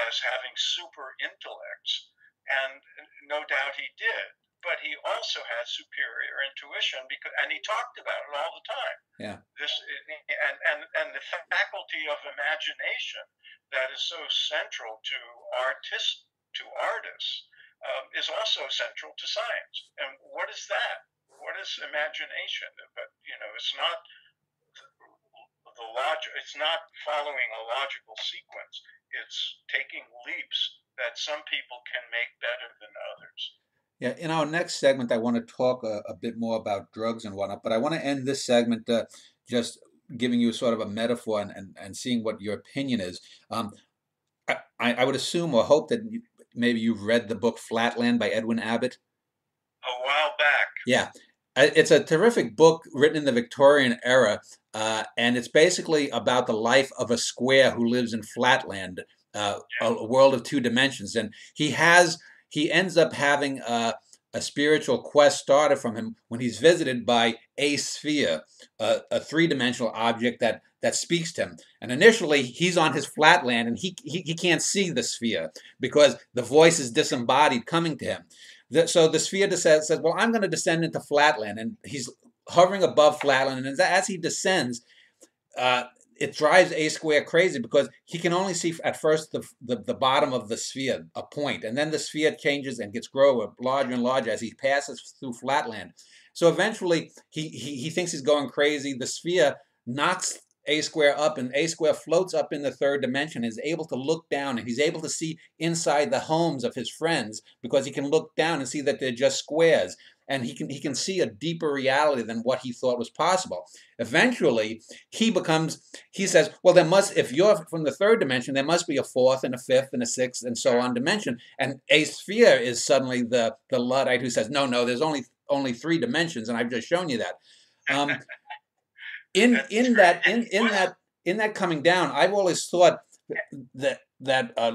as having super intellects, and no doubt he did, but he also had superior intuition and he talked about it all the time. Yeah. And the faculty of imagination that is so central to artists is also central to science. And what is that? What is imagination? But it's not it's not following a logical sequence. It's taking leaps that some people can make better than others. Yeah, in our next segment, I want to talk a bit more about drugs and whatnot, but I want to end this segment just giving you sort of a metaphor and seeing what your opinion is. I would assume or hope that maybe you've read the book Flatland by Edwin Abbott. A while back. Yeah. It's a terrific book written in the Victorian era, and it's basically about the life of a square who lives in Flatland, a world of two dimensions. And he ends up having a spiritual quest started from him when he's visited by a sphere, a three-dimensional object that that speaks to him. And initially, he's on his flatland, and he can't see the sphere because the voice is disembodied coming to him. So the sphere says, well, I'm going to descend into flatland, and he's hovering above flatland, and as he descends, uh, it drives A Square crazy because he can only see at first the bottom of the sphere, a point, and then the sphere changes and gets grow larger and larger as he passes through flatland. So eventually he thinks he's going crazy. The sphere knocks A Square up, and A Square floats up in the third dimension, is able to look down, and he's able to see inside the homes of his friends because he can look down and see that they're just squares, and he can see a deeper reality than what he thought was possible. Eventually, he says, well, there must, if you're from the third dimension, there must be a fourth and a fifth and a sixth and so on dimension. And a sphere is suddenly the Luddite who says, no, there's only three dimensions, and I've just shown you that. In that coming down, I've always thought that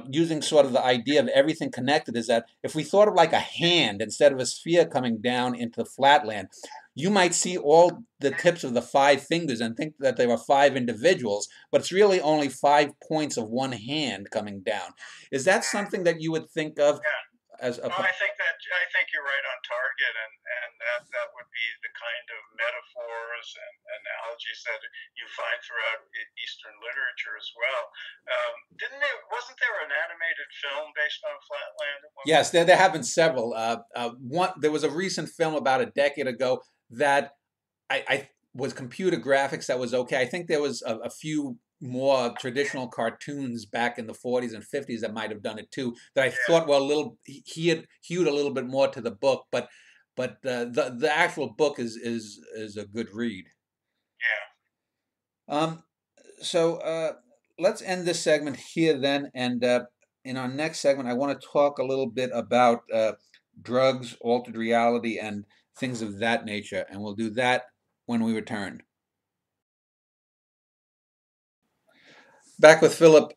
using sort of the idea of everything connected is that if we thought of like a hand instead of a sphere coming down into the flatland, you might see all the tips of the 5 fingers and think that there are 5 individuals, but it's really only 5 points of one hand coming down. Is that something that you would think of as a... No, I think you're right on target, and that would be the kind of metaphors and analogies that you find throughout Eastern literature as well. Wasn't there an animated film based on Flatland? Yes, there have been several. There was a recent film about a decade ago that I was computer graphics that was okay. I think there was a few more traditional cartoons back in the 40s and 50s that might have done it too, that I thought were a little, he had hewed a little bit more to the book, but the actual book is a good read. Yeah. So let's end this segment here then, and in our next segment, I want to talk a little bit about drugs, altered reality, and things of that nature, and we'll do that when we return. Back with Philip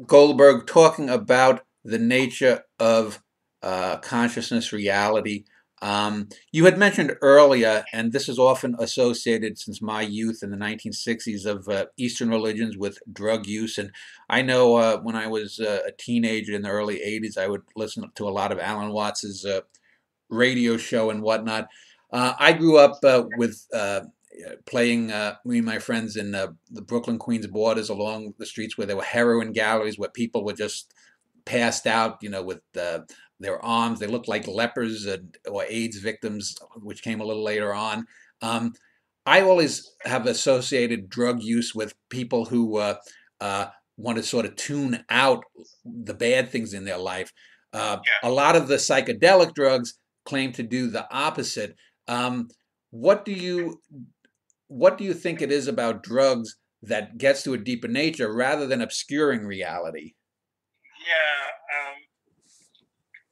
Goldberg, talking about the nature of consciousness, reality. You had mentioned earlier, and this is often associated since my youth in the 1960s of Eastern religions with drug use. And I know when I was a teenager in the early 80s, I would listen to a lot of Alan Watts's radio show and whatnot. I grew up with playing me and my friends in the Brooklyn Queens borders along the streets where there were heroin galleries where people were just passed out, with their arms. They looked like lepers or AIDS victims, which came a little later on. I always have associated drug use with people who want to sort of tune out the bad things in their life. A lot of the psychedelic drugs claim to do the opposite. What do you think it is about drugs that gets to a deeper nature rather than obscuring reality? Yeah.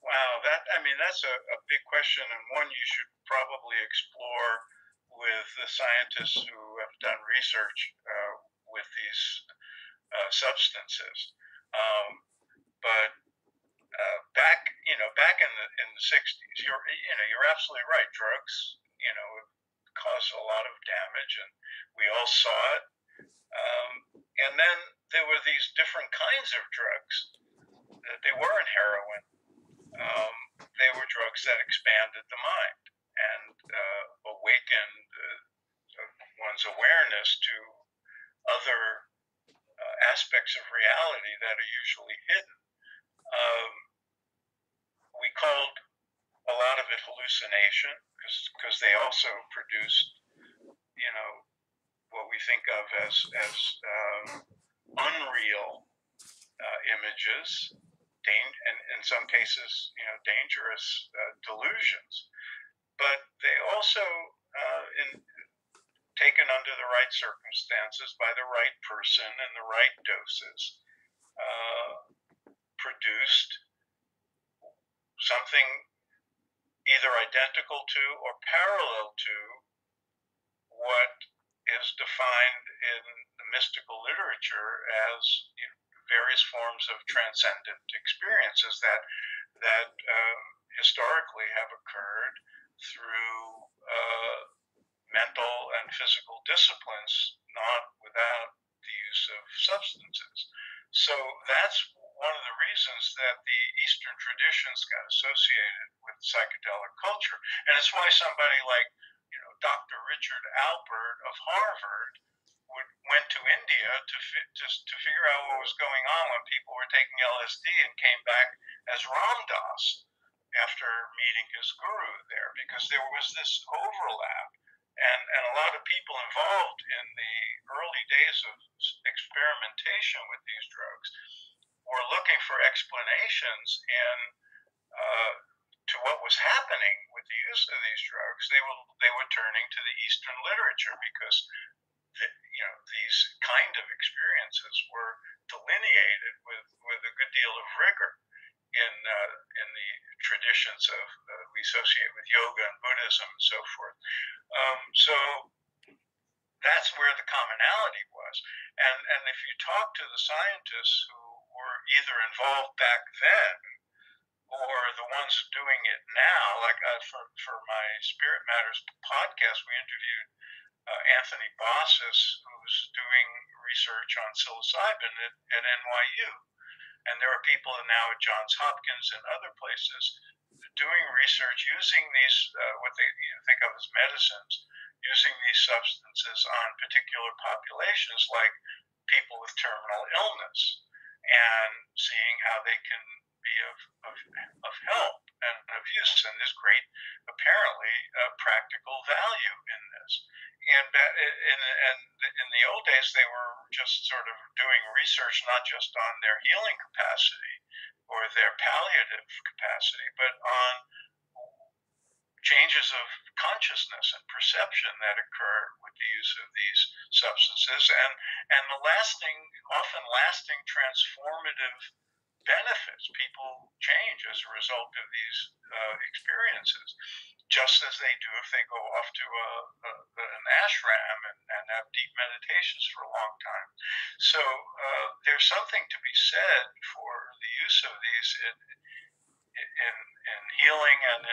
Wow. That's a big question, and one you should probably explore with the scientists who have done research with these substances. But back in the 60s, you're absolutely right. Drugs, cause a lot of damage, and we all saw it. And then there were these different kinds of drugs. They weren't heroin. They were drugs that expanded the mind and awakened one's awareness to other aspects of reality that are usually hidden. We called a lot of it hallucination because they also produced, what we think of as unreal images, and in some cases, dangerous delusions. But they also, taken under the right circumstances by the right person and the right doses, produced something either identical to or parallel to what is defined in the mystical literature as various forms of transcendent experiences that historically have occurred through mental and physical disciplines, not without use of substances. So that's one of the reasons that the Eastern traditions got associated with psychedelic culture. And it's why somebody like, Dr. Richard Alpert of Harvard went to India to figure out what was going on when people were taking LSD, and came back as Ram Dass after meeting his guru there, because there was this overlap. And a lot of people involved in the early days of experimentation with these drugs were looking for explanations to what was happening with the use of these drugs. They were turning to the Eastern literature, because these kind of experiences were delineated with a good deal of rigor in the traditions we associate with yoga and Buddhism and so forth. So that's where the commonality was. And if you talk to the scientists who were either involved back then or the ones doing it now, like for my Spirit Matters podcast, we interviewed Anthony Bossis, who's doing research on psilocybin at NYU. And there are people now at Johns Hopkins and other places doing research using these, what they think of as medicines, using these substances on particular populations, like people with terminal illness, and seeing how they can be of help and of use. And there's great, apparently, practical value in this. And in the old days, they were just sort of doing research not just on their healing capacity or their palliative capacity, but on changes of consciousness and perception that occur with the use of these substances, and the often lasting transformative benefits. People change as a result of these experiences, just as they do if they go off to an ashram and have deep meditations for a long time. So there's something to be said for the use of these in healing and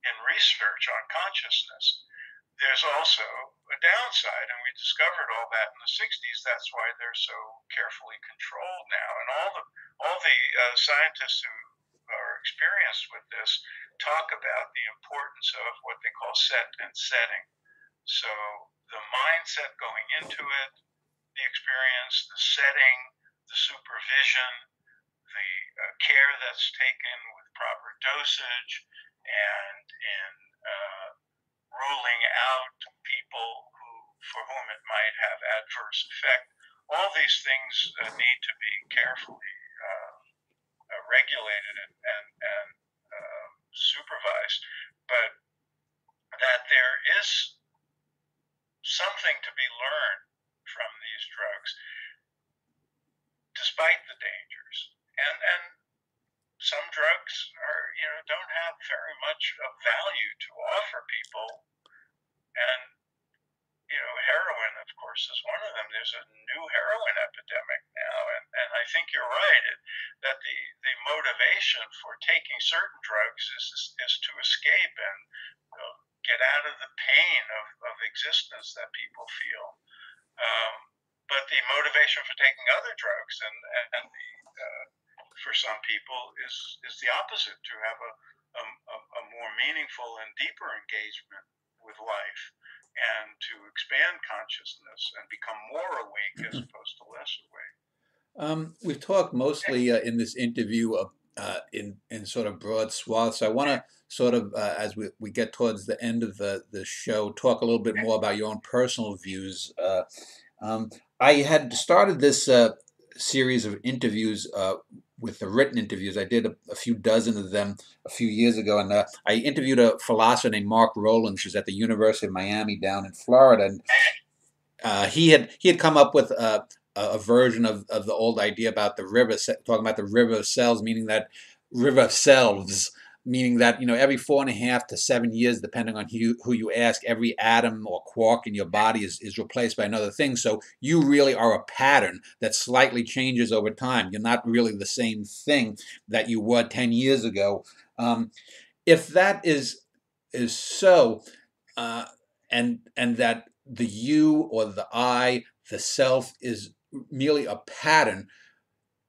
in research on consciousness. There's also a downside, and we discovered all that in the 60s. That's why they're so carefully controlled now. And all the scientists who are experienced with this talk about the importance of what they call set and setting. So the mindset going into it, the experience, the setting, the supervision, the care that's taken with proper dosage, and in ruling out people for whom it might have adverse effect. All these things need to be carefully regulated and supervised, but that there is something to be learned from these drugs, despite the dangers. And some drugs don't have very much of value to offer people, and heroin, of course, is one of them. There's a new heroin epidemic now, and I think you're right that the motivation for taking certain drugs is to escape and get out of the pain of existence that people feel. But the motivation for taking other drugs and for some people is the opposite, to have a more meaningful and deeper engagement with life, and to expand consciousness and become more awake as opposed to less awake. We've talked mostly in this interview in sort of broad swaths. I want to sort of, as we get towards the end of the show, talk a little bit more about your own personal views. I had started this series of interviews with the written interviews. I did a few dozen of them a few years ago, and I interviewed a philosopher named Mark Rowland, who's at the University of Miami down in Florida, and he had come up with a version of the old idea about the river, talking about the river of cells, meaning that every 4.5 to 7 years, depending on who you ask, every atom or quark in your body is replaced by another thing. So you really are a pattern that slightly changes over time. You're not really the same thing that you were 10 years ago. If that is so, and that the you or the I the self is merely a pattern.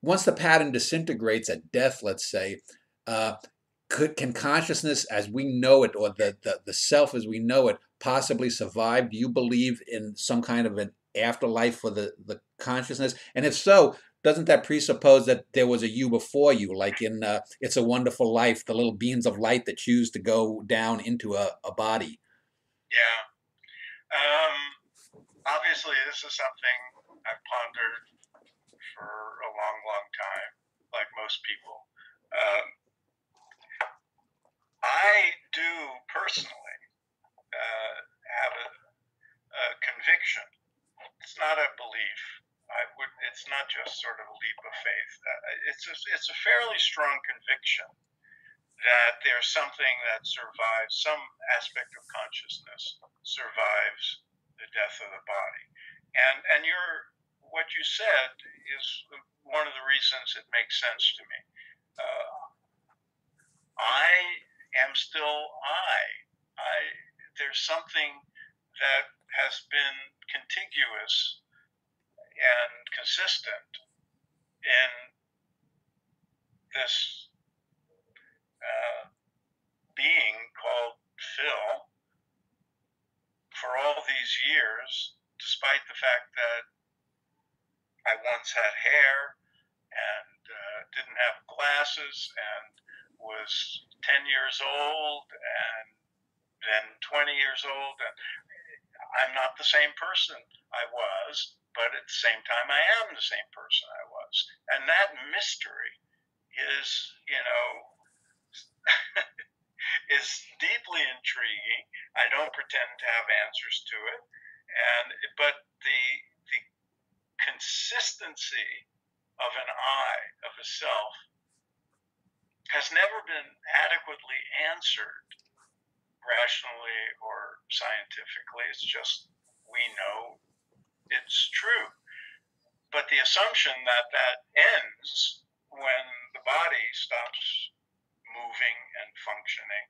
Once the pattern disintegrates at death, let's say, uh, can consciousness as we know it, or the self as we know it, possibly survive? Do you believe in some kind of an afterlife for the consciousness? And if so, doesn't that presuppose that there was a you before you, like in It's a Wonderful Life, the little beams of light that choose to go down into a body? Yeah. Um, Obviously, this is something I've pondered for a long, long time, like most people. Um, I do personally have a conviction. It's not a belief. It's not just sort of a leap of faith. It's a fairly strong conviction that there's something that survives, some aspect of consciousness survives the death of the body. And what you said is one of the reasons it makes sense to me. I am still I. There's something that has been contiguous and consistent in this being called Phil for all these years, despite the fact that I once had hair and didn't have glasses and was 10 years old and then 20 years old. And I'm not the same person I was, but at the same time, I am the same person I was. And that mystery is, is deeply intriguing. I don't pretend to have answers to it, but the consistency of an I, of a self, has never been adequately answered rationally or scientifically. It's just we know it's true. But the assumption that that ends when the body stops moving and functioning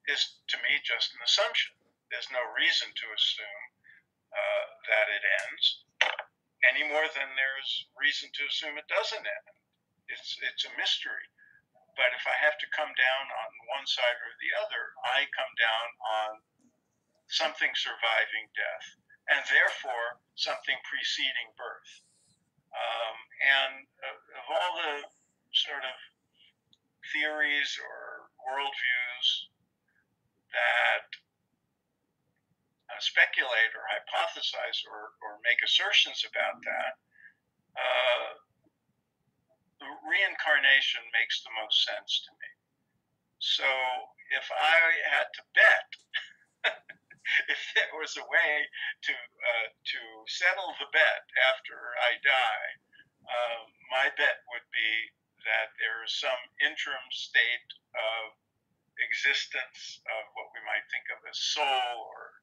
is, to me, just an assumption. There's no reason to assume that it ends, any more than there's reason to assume it doesn't end. It's a mystery. But if I have to come down on one side or the other, I come down on something surviving death, and therefore something preceding birth. Of all the sort of theories or worldviews that speculate or hypothesize or make assertions about that, reincarnation makes the most sense to me. So if I had to bet, if there was a way to settle the bet after I die, my bet would be that there is some interim state of existence of what we might think of as soul or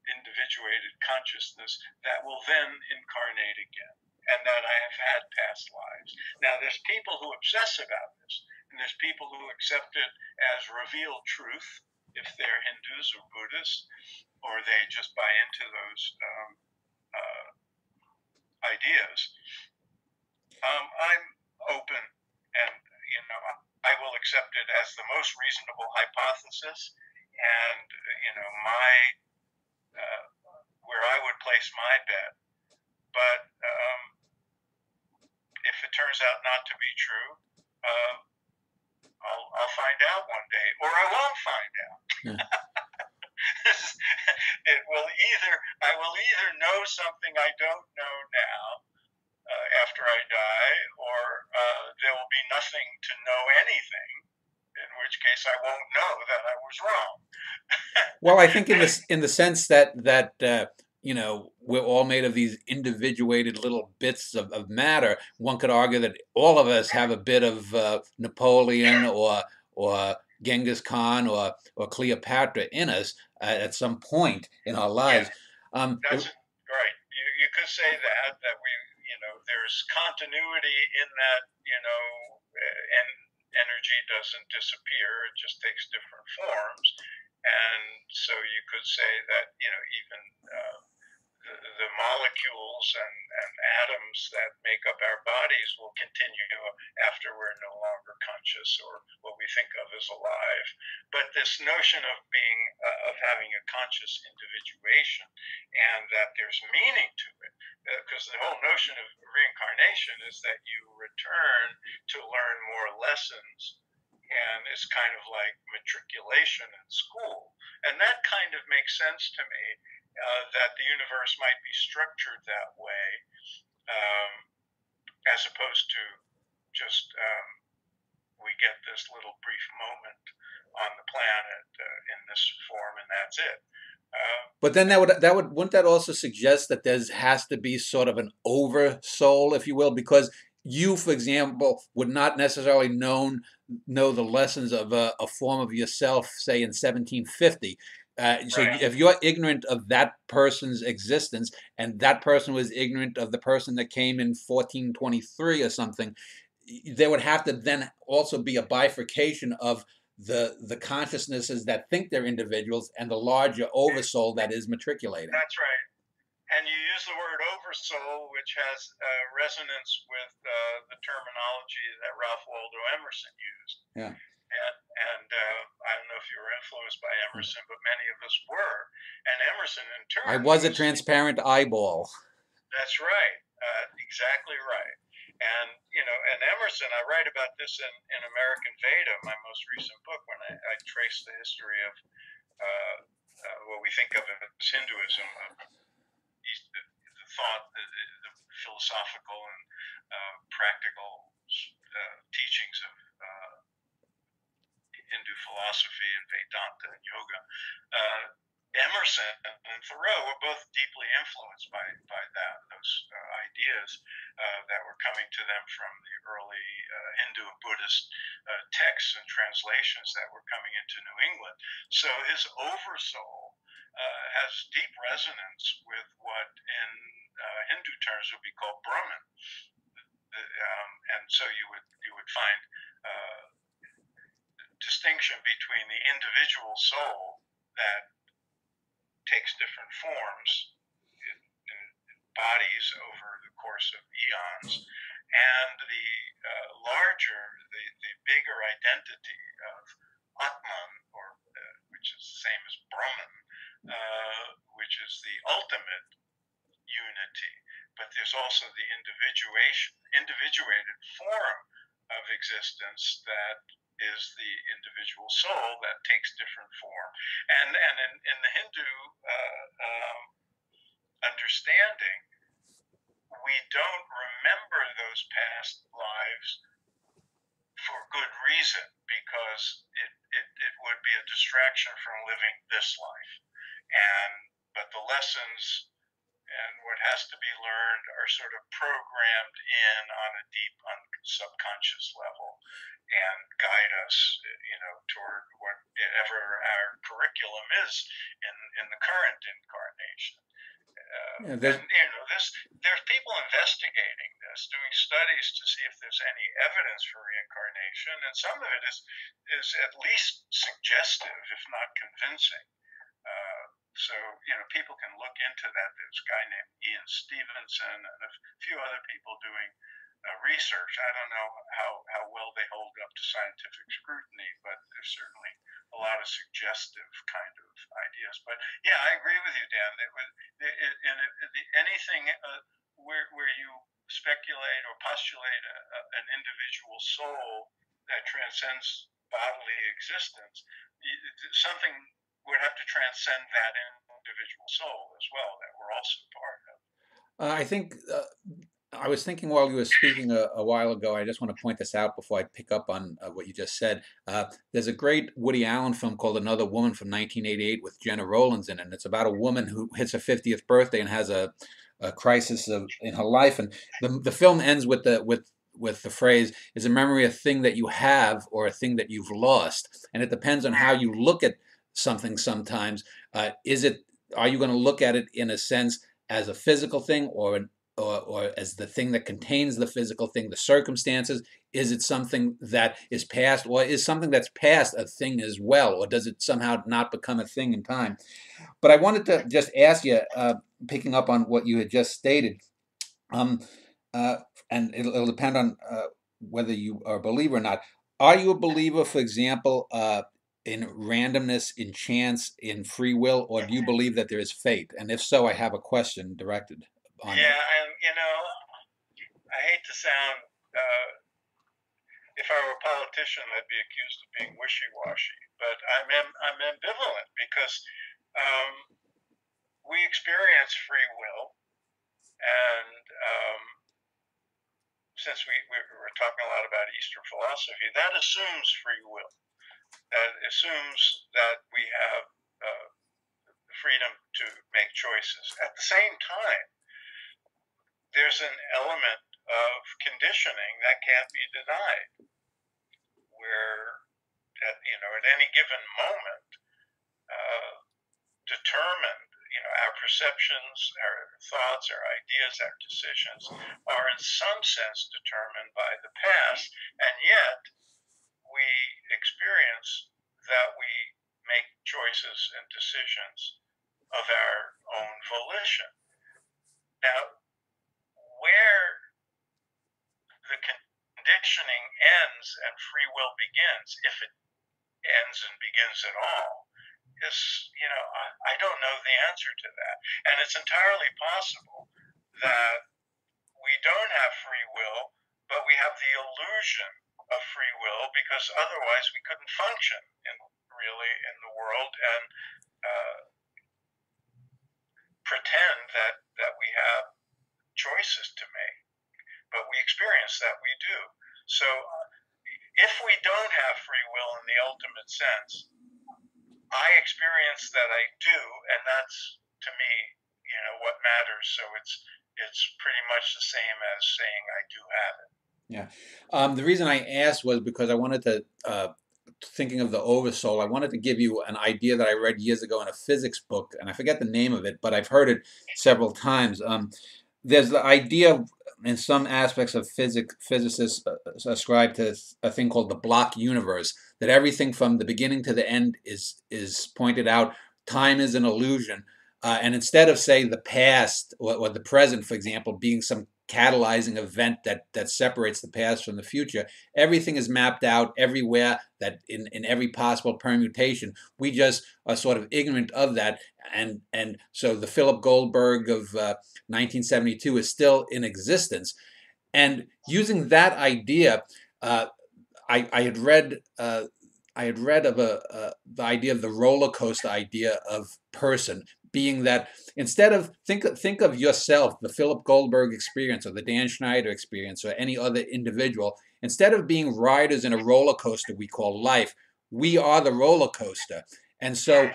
individuated consciousness that will then incarnate again, and that I have had past lives. Now, there's people who obsess about this, and there's people who accept it as revealed truth, if they're Hindus or Buddhists, or they just buy into those ideas. I'm open, and I will accept it as the most reasonable hypothesis, and my where I would place my bet. But if it turns out not to be true, I'll find out one day, or I won't find out. Yeah. I will either know something I don't know now after I die, or there will be nothing to know anything, in which case I won't know that I was wrong. Well, I think in the sense that we're all made of these individuated little bits of matter, one could argue that all of us have a bit of Napoleon or Genghis Khan or Cleopatra in us at some point in our lives. Yeah, that's right. You could say that we, there's continuity in that, and energy doesn't disappear; it just takes different forms. And so you could say that, even the molecules and atoms that make up our bodies will continue after we're no longer conscious or what we think of as alive. But this notion of being of having a conscious individuation and that there's meaning to it, because the whole notion of reincarnation is that you return to learn more lessons, and it's kind of like matriculation in school. And that kind of makes sense to me, that the universe might be structured that way, as opposed to just we get this little brief moment on the planet in this form, and that's it. But then wouldn't that also suggest that there has to be sort of an over soul, if you will, because you, for example, would not necessarily know the lessons of a form of yourself, say in 1750. So Right. if you're ignorant of that person's existence, and that person was ignorant of the person that came in 1423 or something, there would have to then also be a bifurcation of the consciousnesses that think they're individuals and the larger oversoul that is matriculating. That's right. And you use the word oversoul, which has resonance with the terminology that Ralph Waldo Emerson used. Yeah. And I don't know if you were influenced by Emerson, but many of us were. And Emerson, in turn, I was a transparent eyeball. That's right. Exactly right. And, and Emerson, I write about this in American Veda, my most recent book, when I trace the history of what we think of as Hinduism, the thought, the philosophical and practical teachings of Hindu philosophy and Vedanta and yoga. Emerson and Thoreau were both deeply influenced by those ideas that were coming to them from the early Hindu and Buddhist texts and translations that were coming into New England. So his oversoul has deep resonance with what in Hindu terms would be called Brahman, and so you would find distinction between the individual soul that takes different forms in bodies over the course of eons, and the bigger identity of Atman, or which is the same as Brahman, which is the ultimate unity. But there's also the individuated form of existence that is the individual soul that takes different form. And in the Hindu understanding, we don't remember those past lives for good reason, because it would be a distraction from living this life. But the lessons and what has to be learned are sort of programmed in on a deep subconscious level and guide us, toward whatever our curriculum is in the current incarnation. There's people investigating this, doing studies to see if there's any evidence for reincarnation, and some of it is at least suggestive, if not convincing. So, people can look into that. There's a guy named Ian Stevenson and a few other people doing research. I don't know how well they hold up to scientific scrutiny, but there's certainly a lot of suggestive kind of ideas. But yeah, I agree with you, Dan. Anything where you speculate or postulate an individual soul that transcends bodily existence, something would have to transcend that individual soul as well, that we're also part of. I think I was thinking while you were speaking a while ago, I just want to point this out before I pick up on what you just said. There's a great Woody Allen film called Another Woman from 1988 with Jenna Rollins in it. And it's about a woman who hits her 50th birthday and has a crisis in her life. And the film ends with the phrase, "Is a memory a thing that you have or a thing that you've lost?" And it depends on how you look at something sometimes. Are you going to look at it in a sense as a physical thing or or as the thing that contains the physical thing, the circumstances? Is it something that is past, or is something that's past a thing as well, or does it somehow not become a thing in time? But I wanted to just ask you, picking up on what you had just stated, um, uh, and it'll depend on whether you are a believer or not. Are you a believer, for example, in randomness, in chance, in free will, or do you believe that there is fate? And if so, I have a question directed on that. Yeah, and I hate to sound, if I were a politician, I'd be accused of being wishy-washy, but I'm ambivalent because we experience free will, and since we were talking a lot about Eastern philosophy, that assumes free will. That assumes that we have the freedom to make choices. At the same time, there's an element of conditioning that can't be denied, where at any given moment, determined, our perceptions, our thoughts, our ideas, our decisions are in some sense determined by the past, and yet we experience that we make choices and decisions of our own volition. Now, where the conditioning ends and free will begins, if it ends and begins at all, is, I don't know the answer to that. And it's entirely possible that we don't have free will, but we have the illusion of free will, because otherwise we couldn't function in the world and pretend that we have choices to make. But we experience that we do. So if we don't have free will in the ultimate sense, I experience that I do, and that's, to me, what matters. So it's pretty much the same as saying I do have it. Yeah. The reason I asked was because I wanted to, thinking of the oversoul, I wanted to give you an idea that I read years ago in a physics book, and I forget the name of it, but I've heard it several times. There's the idea in some aspects of physics, physicists ascribe to a thing called the block universe, that everything from the beginning to the end is pointed out. Time is an illusion. And instead of, say, the past or the present, for example, being some catalyzing event that separates the past from the future, everything is mapped out everywhere, that in every possible permutation. We just are sort of ignorant of that. And so the Philip Goldberg of 1972 is still in existence. And using that idea, I had read of the idea of the roller coaster idea of person, being that instead of think of yourself, the Philip Goldberg experience or the Dan Schneider experience or any other individual, instead of being riders in a roller coaster we call life, we are the roller coaster. And so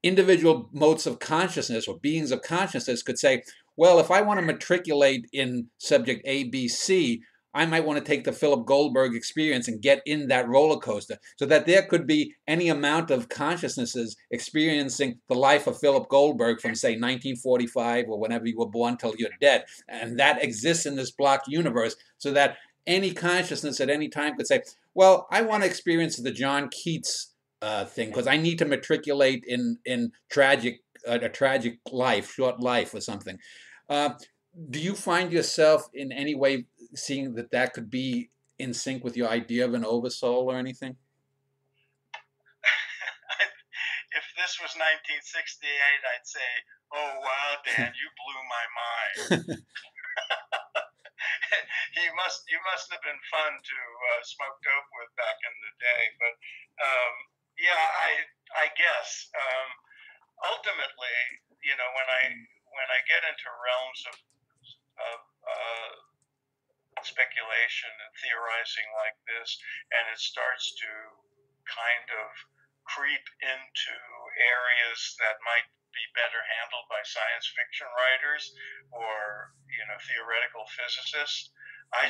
individual modes of consciousness or beings of consciousness could say, well, if I want to matriculate in subject A, B, C, I might want to take the Philip Goldberg experience and get in that roller coaster, so that there could be any amount of consciousnesses experiencing the life of Philip Goldberg from, say, 1945 or whenever you were born till you're dead. And that exists in this block universe, so that any consciousness at any time could say, well, I want to experience the John Keats thing because I need to matriculate in a tragic life, short life or something. Do you find yourself in any way seeing that could be in sync with your idea of an oversoul or anything? If this was 1968, I'd say, "Oh wow, Dan, you blew my mind." You must have been fun to smoke dope with back in the day. But yeah, I guess ultimately, when I get into realms of speculation and theorizing like this, and it starts to kind of creep into areas that might be better handled by science fiction writers or theoretical physicists, I'm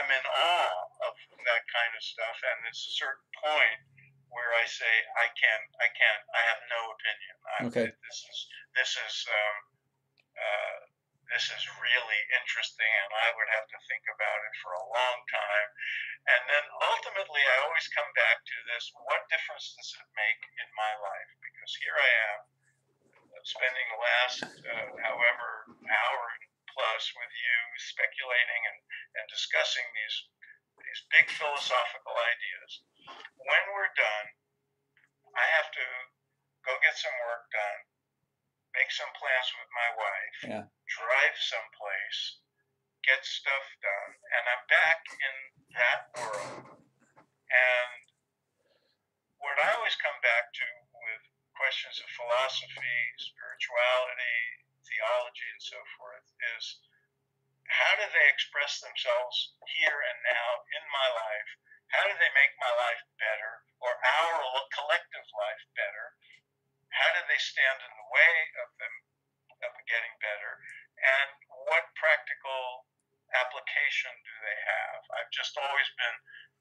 in awe of that kind of stuff, and it's a certain point where I say I have no opinion. Okay. This is this is really interesting, and I would have to think about it for a long time. And then ultimately, I always come back to this: what difference does it make in my life? Because here I am, spending the last however hour plus with you, speculating and discussing these big philosophical ideas. When we're done, I have to go get some work done, make some plans with my wife, Yeah. drive someplace, get stuff done, and I'm back in that world. And what I always come back to with questions of philosophy, spirituality, theology, and so forth is, how do they express themselves here and now in my life? How do they make my life better, or our collective life better? How do they stand in the way of them getting better? And what practical application do they have? I've just always been,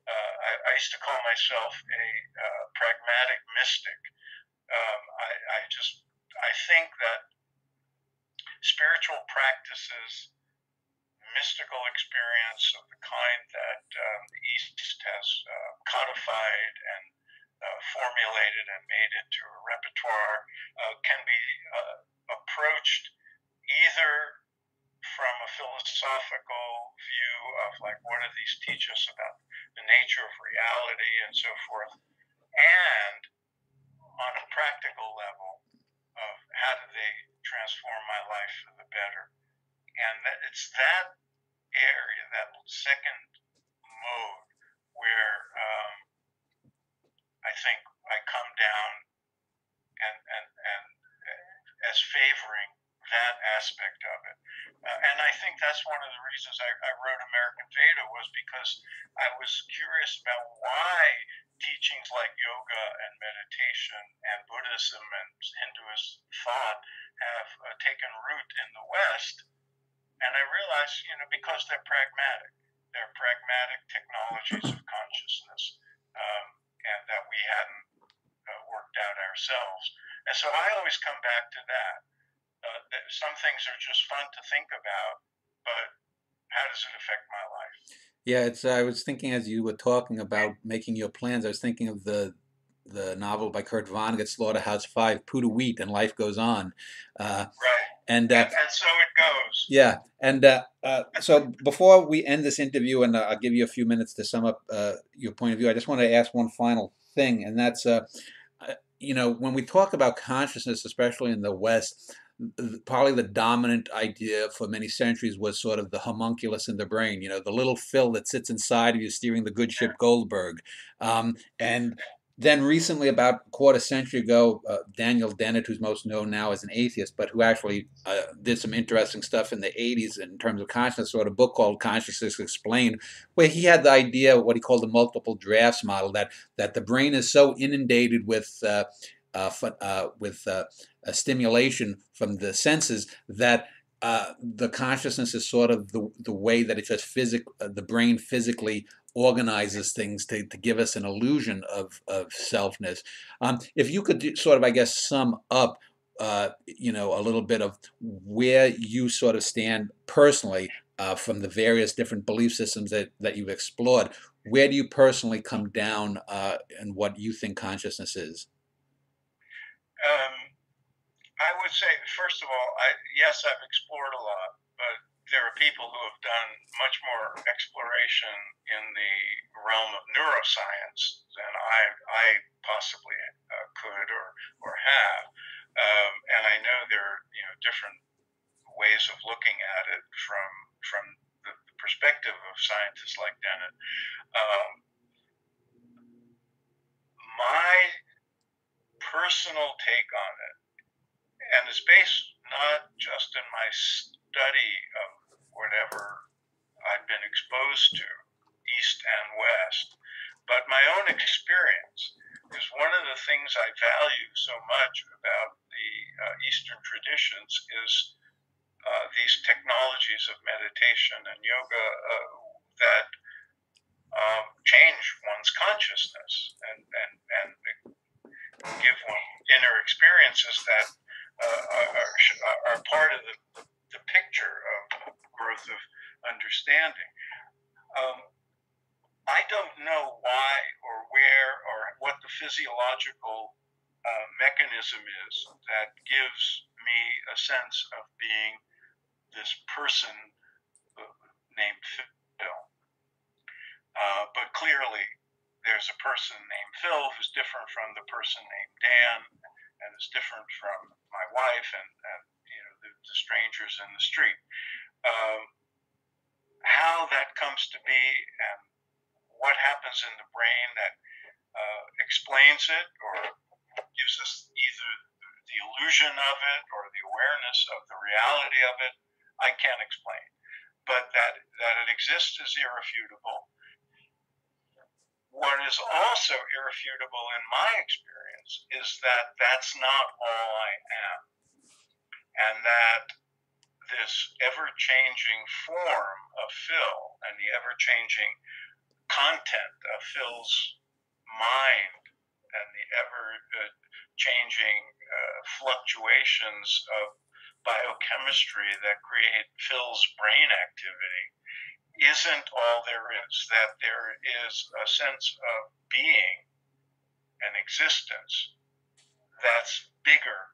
I used to call myself a pragmatic mystic. I think that spiritual practices, mystical experience of the kind that the East has codified and formulated and made into a repertoire, can be approached either from a philosophical view of, like, what do these teach us about the nature of reality and so forth, and on a practical level of how do they transform my life for the better. And it's that area, that second mode, where I think I come down and as favoring that aspect of it. And I think that's one of the reasons I wrote American Veda, was because I was curious about why teachings like yoga and meditation and Buddhism and Hinduist thought have taken root in the West. And I realized, because they're pragmatic. They're pragmatic technologies of consciousness, and that we hadn't worked out ourselves. And so I always come back to that. Some things are just fun to think about, but how does it affect my life? Yeah, I was thinking, as you were talking about making your plans, I was thinking of the novel by Kurt Vonnegut, Slaughterhouse Five, Poo to Wheat, and Life Goes On. Right. And so it goes. Yeah, and so before we end this interview, and I'll give you a few minutes to sum up your point of view, I just want to ask one final thing, and that's, when we talk about consciousness, especially in the West, probably the dominant idea for many centuries was sort of the homunculus in the brain, the little Phil that sits inside of you steering the good ship Goldberg. And then recently, about a quarter century ago, Daniel Dennett, who's most known now as an atheist, but who actually did some interesting stuff in the 80s in terms of consciousness, wrote a book called Consciousness Explained, where he had the idea of what he called the multiple drafts model, that the brain is so inundated with a stimulation from the senses that the consciousness is sort of the way that it just the brain physically organizes things to give us an illusion of selfness. If you could sort of, I guess, sum up, a little bit of where you sort of stand personally from the various different belief systems that you've explored, where do you personally come down and what you think consciousness is? I would say, first of all, yes, I've explored a lot, but there are people who have done much more exploration in the realm of neuroscience than I possibly could or have. And I know there are different ways of looking at it from the perspective of scientists like Dennett. My personal take on it, and it's based not just in my study of whatever I've been exposed to, East and West, but my own experience, is one of the things I value so much about the Eastern traditions is these technologies of meditation and yoga that change one's consciousness and give one inner experiences that are part of the the picture of growth of understanding. I don't know why or where or what the physiological mechanism is that gives me a sense of being this person named Phil. But clearly, there's a person named Phil who's different from the person named Dan, and is different from my wife and the strangers in the street. How that comes to be and what happens in the brain that explains it or gives us either the illusion of it or the awareness of the reality of it, I can't explain. But that it exists is irrefutable. What is also irrefutable in my experience is that that's not all I am, and that this ever-changing form of Phil and the ever-changing content of Phil's mind and the ever-changing fluctuations of biochemistry that create Phil's brain activity isn't all there is, that there is a sense of being and existence that's bigger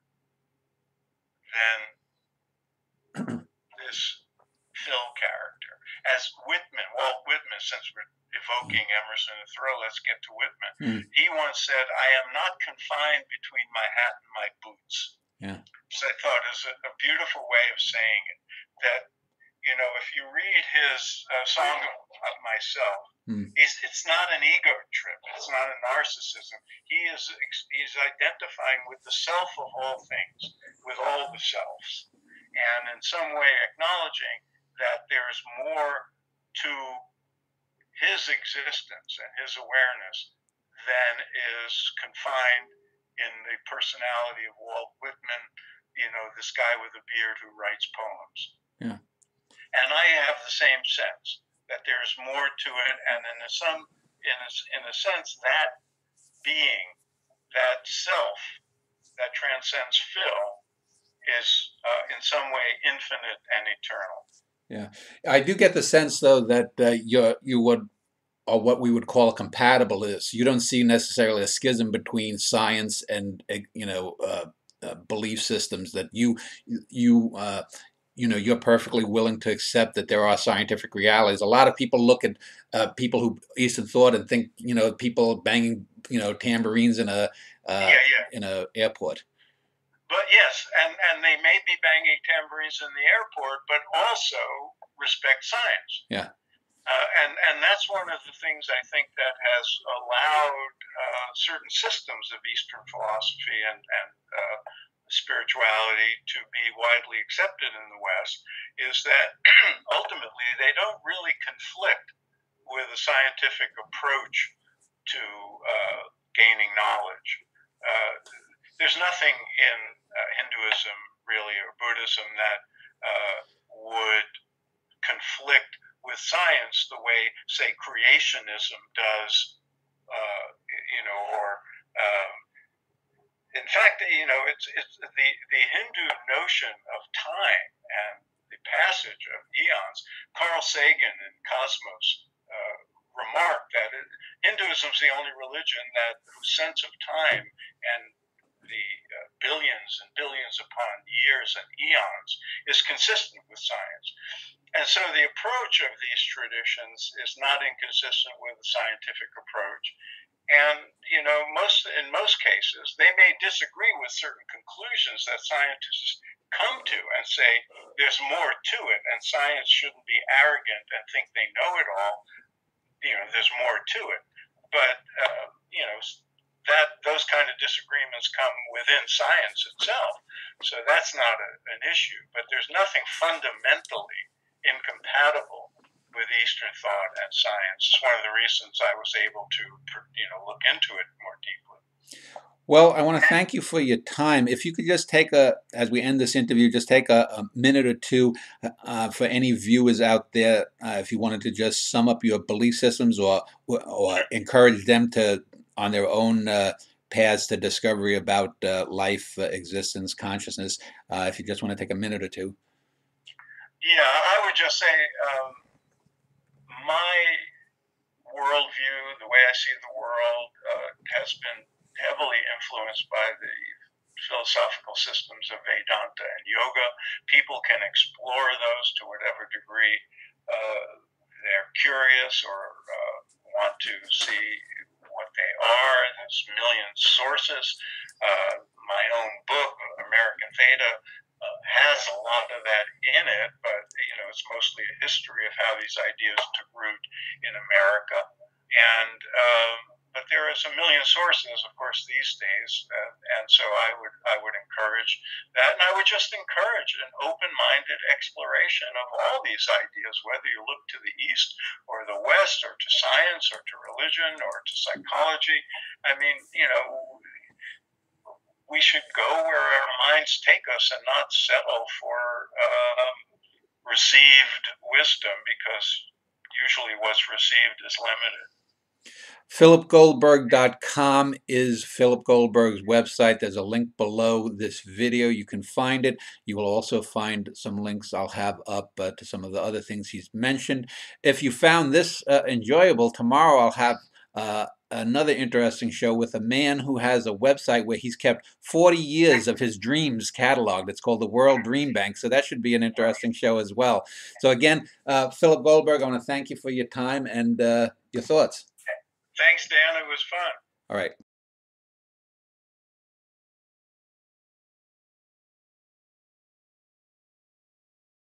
than this Phil character. As Walt Whitman, since we're evoking Emerson and Thoreau, let's get to Whitman. He once said, "I am not confined between my hat and my boots." Yeah. Which I thought is a beautiful way of saying it. That, if you read his Song of Myself, it's not an ego trip. It's not a narcissism. He's identifying with the self of all things, with all the selves, and in some way acknowledging that there's more to his existence and his awareness than is confined in the personality of Walt Whitman, this guy with a beard who writes poems. Yeah. And I have the same sense that there's more to it, and in a sense, that being, that self that transcends Phil, is in some way infinite and eternal. Yeah, I do get the sense though that you would, or what we would call compatible is. You don't see necessarily a schism between science and belief systems. That you're perfectly willing to accept that there are scientific realities. A lot of people look at people who Eastern thought and think people banging tambourines in a airport. But yes, and they may be banging tambourines in the airport, but also respect science. Yeah. And that's one of the things I think that has allowed certain systems of Eastern philosophy and spirituality to be widely accepted in the West, is that ultimately they don't really conflict with a scientific approach to gaining knowledge. There's nothing in Hinduism, really, or Buddhism that would conflict with science the way, say, creationism does, in fact, it's the Hindu notion of time and the passage of eons. Carl Sagan in Cosmos remarked that Hinduism is the only religion whose sense of time and the billions and billions upon years and eons is consistent with science. And so the approach of these traditions is not inconsistent with the scientific approach. And, in most cases, they may disagree with certain conclusions that scientists come to and say there's more to it and science shouldn't be arrogant and think they know it all. There's more to it. But, those kind of disagreements come within science itself. So that's not an issue. But there's nothing fundamentally incompatible with Eastern thought and science. It's one of the reasons I was able to, look into it more deeply. Well, I want to thank you for your time. If you could just take as we end this interview, just take a minute or two for any viewers out there, if you wanted to just sum up your belief systems or encourage them to, on their own paths to discovery about life, existence, consciousness, if you just want to take a minute or two. Yeah, I would just say my worldview, the way I see the world, has been heavily influenced by the philosophical systems of Vedanta and yoga. People can explore those to whatever degree they're curious or want to see what they are. There's million sources. My own book, American Veda, has a lot of that in it, but it's mostly a history of how these ideas took root in America. And but there is a million sources, of course, these days, and so I would encourage that, and I would just encourage an open-minded exploration of all these ideas, whether you look to the East or the West, or to science, or to religion, or to psychology. I mean, we should go where our minds take us and not settle for received wisdom, because usually what's received is limited. PhilipGoldberg.com is Philip Goldberg's website. There's a link below this video. You can find it. You will also find some links I'll have up to some of the other things he's mentioned. If you found this enjoyable, tomorrow I'll have another interesting show with a man who has a website where he's kept 40 years of his dreams cataloged. It's called the World Dream Bank, so that should be an interesting show as well. So again, Philip Goldberg, I want to thank you for your time and your thoughts. Thanks, Dan. It was fun. All right.